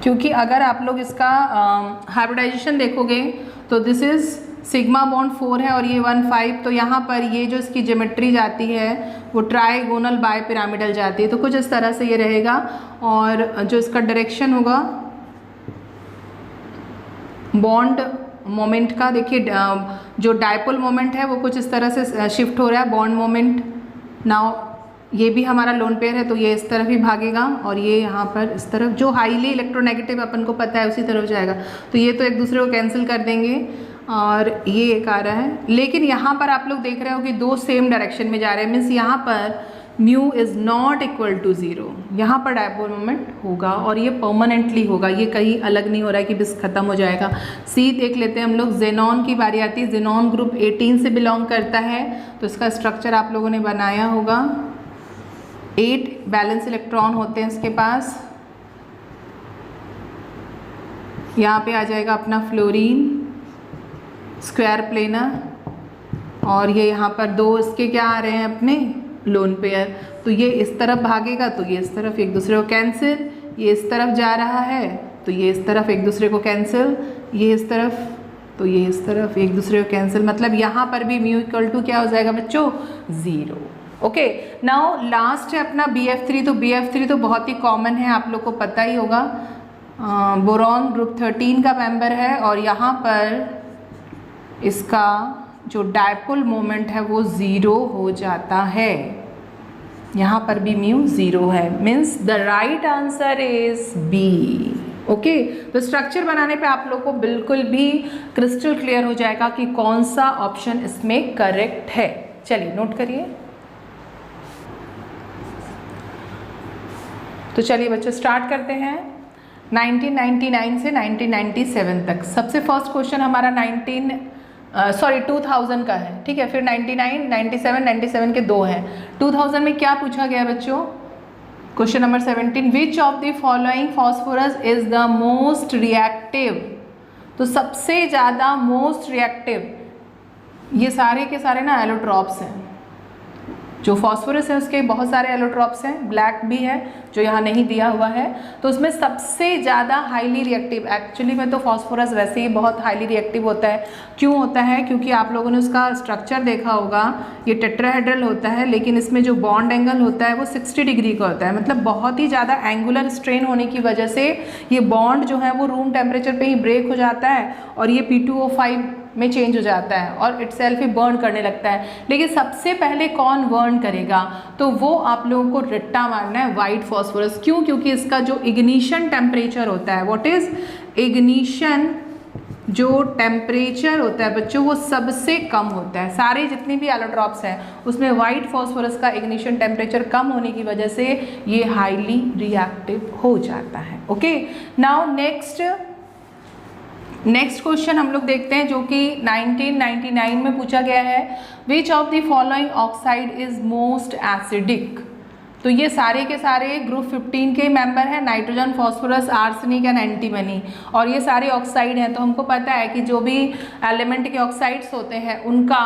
क्योंकि अगर आप लोग इसका हाइब्रिडाइजेशन देखोगे तो दिस इज सिग्मा बॉन्ड 4 है और ये 1,5, तो यहाँ पर ये जो इसकी ज्योमेट्री जाती है वो ट्राइगोनल बायपिरामिडल जाती है, तो कुछ इस तरह से ये रहेगा। और जो इसका डायरेक्शन होगा बॉन्ड मोमेंट का, देखिए जो डाइपोल मोमेंट है वो कुछ इस तरह से शिफ्ट हो रहा है, बॉन्ड मोमेंट। नाउ ये भी हमारा लोन पेयर है, तो ये इस तरफ ही भागेगा और ये यहाँ पर इस तरफ, जो हाईली इलेक्ट्रोनेगेटिव अपन को पता है उसी तरफ जाएगा, तो ये तो एक दूसरे को कैंसिल कर देंगे और ये एक आ रहा है। लेकिन यहाँ पर आप लोग देख रहे हो कि दो सेम डायरेक्शन में जा रहे हैं, मीन्स यहाँ पर mu is not equal to 0, यहाँ पर डाइपोल मोमेंट होगा और ये परमानेंटली होगा, ये कहीं अलग नहीं हो रहा है कि बस ख़त्म हो जाएगा। सी देख लेते हैं हम लोग, जेनॉन की बारी आती है। जेनॉन ग्रुप 18 से बिलोंग करता है, तो इसका स्ट्रक्चर आप लोगों ने बनाया होगा। 8 बैलेंस इलेक्ट्रॉन होते हैं इसके पास। यहाँ पे आ जाएगा अपना फ्लोरीन स्क्वायर प्लेनर, और ये यहाँ पर 2 इसके क्या आ रहे हैं अपने लोन पेयर, तो ये इस तरफ भागेगा तो ये इस तरफ एक दूसरे को कैंसिल, ये इस तरफ जा रहा है तो ये इस तरफ एक दूसरे को कैंसिल, ये इस तरफ तो ये इस तरफ एक दूसरे को कैंसिल, मतलब यहाँ पर भी म्यू इक्वल टू क्या हो जाएगा बच्चों, 0। ओके, नाउ लास्ट है अपना BF3, तो BF3 तो बहुत ही कॉमन है, आप लोग को पता ही होगा। बोरॉन ग्रुप 13 का मेंबर है और यहाँ पर इसका जो डाइपोल मोमेंट है वो 0 हो जाता है, यहाँ पर भी म्यू 0 है, means the right answer is B। Okay, तो स्ट्रक्चर बनाने पे आप लोग को बिल्कुल भी क्रिस्टल क्लियर हो जाएगा कि कौन सा ऑप्शन इसमें करेक्ट है। चलिए नोट करिए। तो चलिए बच्चों स्टार्ट करते हैं 1999 से 1997 तक। सबसे फर्स्ट क्वेश्चन हमारा 2000 का है, ठीक है, फिर 99, 97 के 2 हैं। 2000 में क्या पूछा गया बच्चों, question number 17, which of the following phosphorus is the most reactive. तो सबसे ज़्यादा मोस्ट रिएक्टिव, ये सारे के सारे ना एलोट्रॉप्स हैं, जो फॉस्फोरस है उसके बहुत सारे एलोट्रॉप्स हैं, ब्लैक भी है जो यहाँ नहीं दिया हुआ है। तो उसमें सबसे ज़्यादा हाईली रिएक्टिव, एक्चुअली में तो फॉस्फोरस वैसे ही बहुत हाईली रिएक्टिव होता है। क्यों होता है? क्योंकि आप लोगों ने उसका स्ट्रक्चर देखा होगा, ये टेट्राहेड्रल होता है, लेकिन इसमें जो बॉन्ड एंगल होता है वो 60 डिग्री का होता है। मतलब बहुत ही ज़्यादा एंगुलर स्ट्रेन होने की वजह से ये बॉन्ड जो है वो रूम टेम्परेचर पर ही ब्रेक हो जाता है और ये P2O5 में चेंज हो जाता है और इटसेल्फ ही बर्न करने लगता है। लेकिन सबसे पहले कौन बर्न करेगा? तो वो आप लोगों को रट्टा मारना है, वाइट फॉस्फोरस। क्यों? क्योंकि इसका जो इग्निशन टेम्परेचर होता है, व्हाट इज इग्निशन, जो टेम्परेचर होता है बच्चों वो सबसे कम होता है। सारे जितने भी एलोट्रॉप्स हैं उसमें वाइट फॉस्फोरस का इग्निशन टेम्परेचर कम होने की वजह से ये हाईली रिएक्टिव हो जाता है। ओके, नाउ नेक्स्ट क्वेश्चन हम लोग देखते हैं जो कि 1999 में पूछा गया है। विच of the following oxide is most acidic? तो ये सारे के सारे ग्रुप 15 के मेंबर हैं, nitrogen, phosphorus, arsenic and antimony, और ये सारे ऑक्साइड हैं। तो हमको पता है कि जो भी एलिमेंट के ऑक्साइड्स होते हैं उनका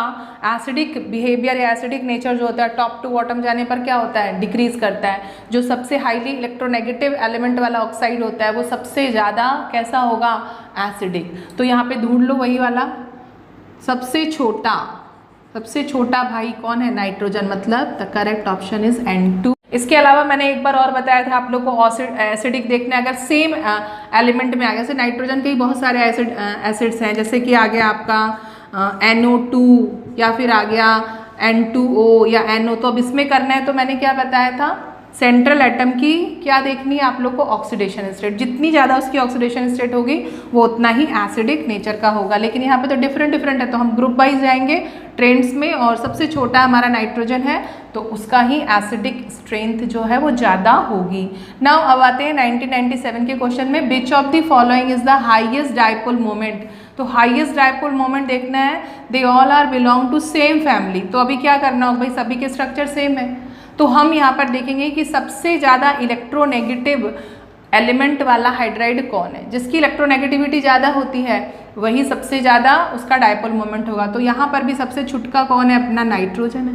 एसिडिक बिहेवियर या एसिडिक नेचर जो होता है टॉप टू बॉटम जाने पर क्या होता है? डिक्रीज करता है। जो सबसे हाईली इलेक्ट्रोनेगेटिव एलिमेंट वाला ऑक्साइड होता है वो सबसे ज़्यादा कैसा होगा? एसिडिक। तो यहाँ पे ढूंढ लो वही वाला, सबसे छोटा भाई कौन है? नाइट्रोजन। मतलब the correct option is N2। इसके अलावा मैंने एक बार और बताया था आप लोग को एसिडिक देखना है अगर सेम एलिमेंट में आ गया। जैसे नाइट्रोजन के ही बहुत सारे एसिड्स हैं, जैसे कि आ गया आपका NO2 या फिर आ गया N2O या NO। तो अब इसमें करना है तो मैंने क्या बताया था? सेंट्रल एटम की क्या देखनी है आप लोग को? Oxidation state. जितनी ज़्यादा उसकी ऑक्सीडेशन स्टेट होगी वो उतना ही एसिडिक नेचर का होगा। लेकिन यहाँ पे तो डिफरेंट है, तो हम ग्रुप वाइज जाएंगे ट्रेंड्स में, और सबसे छोटा हमारा नाइट्रोजन है तो उसका ही एसिडिक स्ट्रेंथ जो है वो ज़्यादा होगी। नाउ अब आते हैं 1997 के क्वेश्चन में। Which of the following is the highest dipole moment? तो हाइएस्ट डायपोल मोमेंट देखना है। They all are belong to same family. तो अभी क्या करना होगा भाई? सभी के स्ट्रक्चर सेम है, तो हम यहाँ पर देखेंगे कि सबसे ज़्यादा इलेक्ट्रोनेगेटिव एलिमेंट वाला हाइड्राइड कौन है। जिसकी इलेक्ट्रोनेगेटिविटी ज़्यादा होती है वही सबसे ज़्यादा उसका डायपोल मोमेंट होगा। तो यहाँ पर भी सबसे छुटका कौन है? अपना नाइट्रोजन है,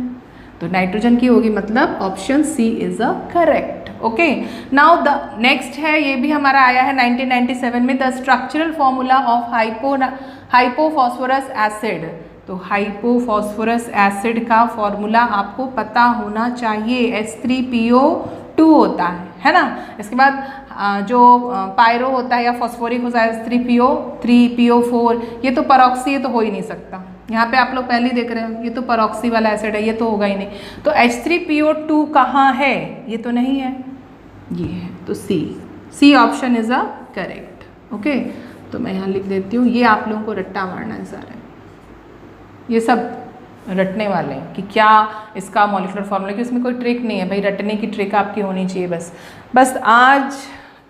तो नाइट्रोजन की होगी, मतलब option c is a correct. Okay, now the next है, ये भी हमारा आया है 1997 में। The structural formula of hypophosphorous acid. तो हाइपोफॉस्फोरस एसिड का फॉर्मूला आपको पता होना चाहिए। H3PO2 होता है ना। इसके बाद जो पायरो होता है या फॉस्फोरिक होता है H3PO, 3PO4, ये तो परऑक्सी, ये तो हो ही नहीं सकता। यहाँ पे आप लोग पहले ही देख रहे हो, ये तो परऑक्सी वाला एसिड है, ये तो होगा ही नहीं। तो H3PO2 कहाँ है? ये तो नहीं है, ये है, तो c option is a correct. Okay, तो मैं यहाँ लिख देती हूँ। ये आप लोगों को रट्टा मारना है सारा, ये सब रटने वाले हैं कि क्या इसका मॉलिक्यूलर फॉर्मूला, कि उसमें कोई ट्रिक नहीं है भाई, रटने की ट्रिक आपकी होनी चाहिए बस। आज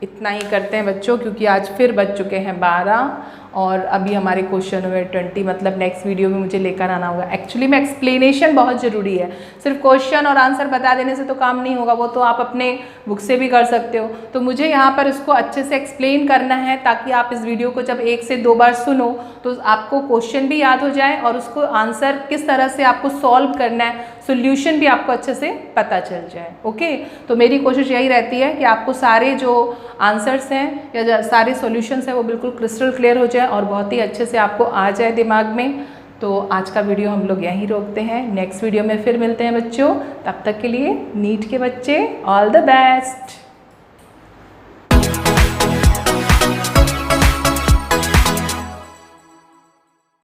इतना ही करते हैं बच्चों, क्योंकि आज फिर बज चुके हैं 12 और अभी हमारे क्वेश्चन हुए 20। मतलब नेक्स्ट वीडियो में मुझे लेकर आना होगा। एक्चुअली में एक्सप्लेनेशन बहुत ज़रूरी है, सिर्फ क्वेश्चन और आंसर बता देने से तो काम नहीं होगा, वो तो आप अपने बुक से भी कर सकते हो। तो मुझे यहाँ पर इसको अच्छे से एक्सप्लेन करना है ताकि आप इस वीडियो को जब 1 से 2 बार सुनो तो आपको क्वेश्चन भी याद हो जाए और उसको आंसर किस तरह से आपको सॉल्व करना है, सोल्यूशन भी आपको अच्छे से पता चल जाए। ओके, तो मेरी कोशिश यही रहती है कि आपको सारे जो आंसर्स हैं या सारे सॉल्यूशंस हैं वो बिल्कुल क्रिस्टल क्लियर हो जाए और बहुत ही अच्छे से आपको आ जाए दिमाग में। तो आज का वीडियो हम लोग यहीं रोकते हैं, नेक्स्ट वीडियो में फिर मिलते हैं बच्चों। तब तक के लिए नीट के बच्चे ऑल द बेस्ट।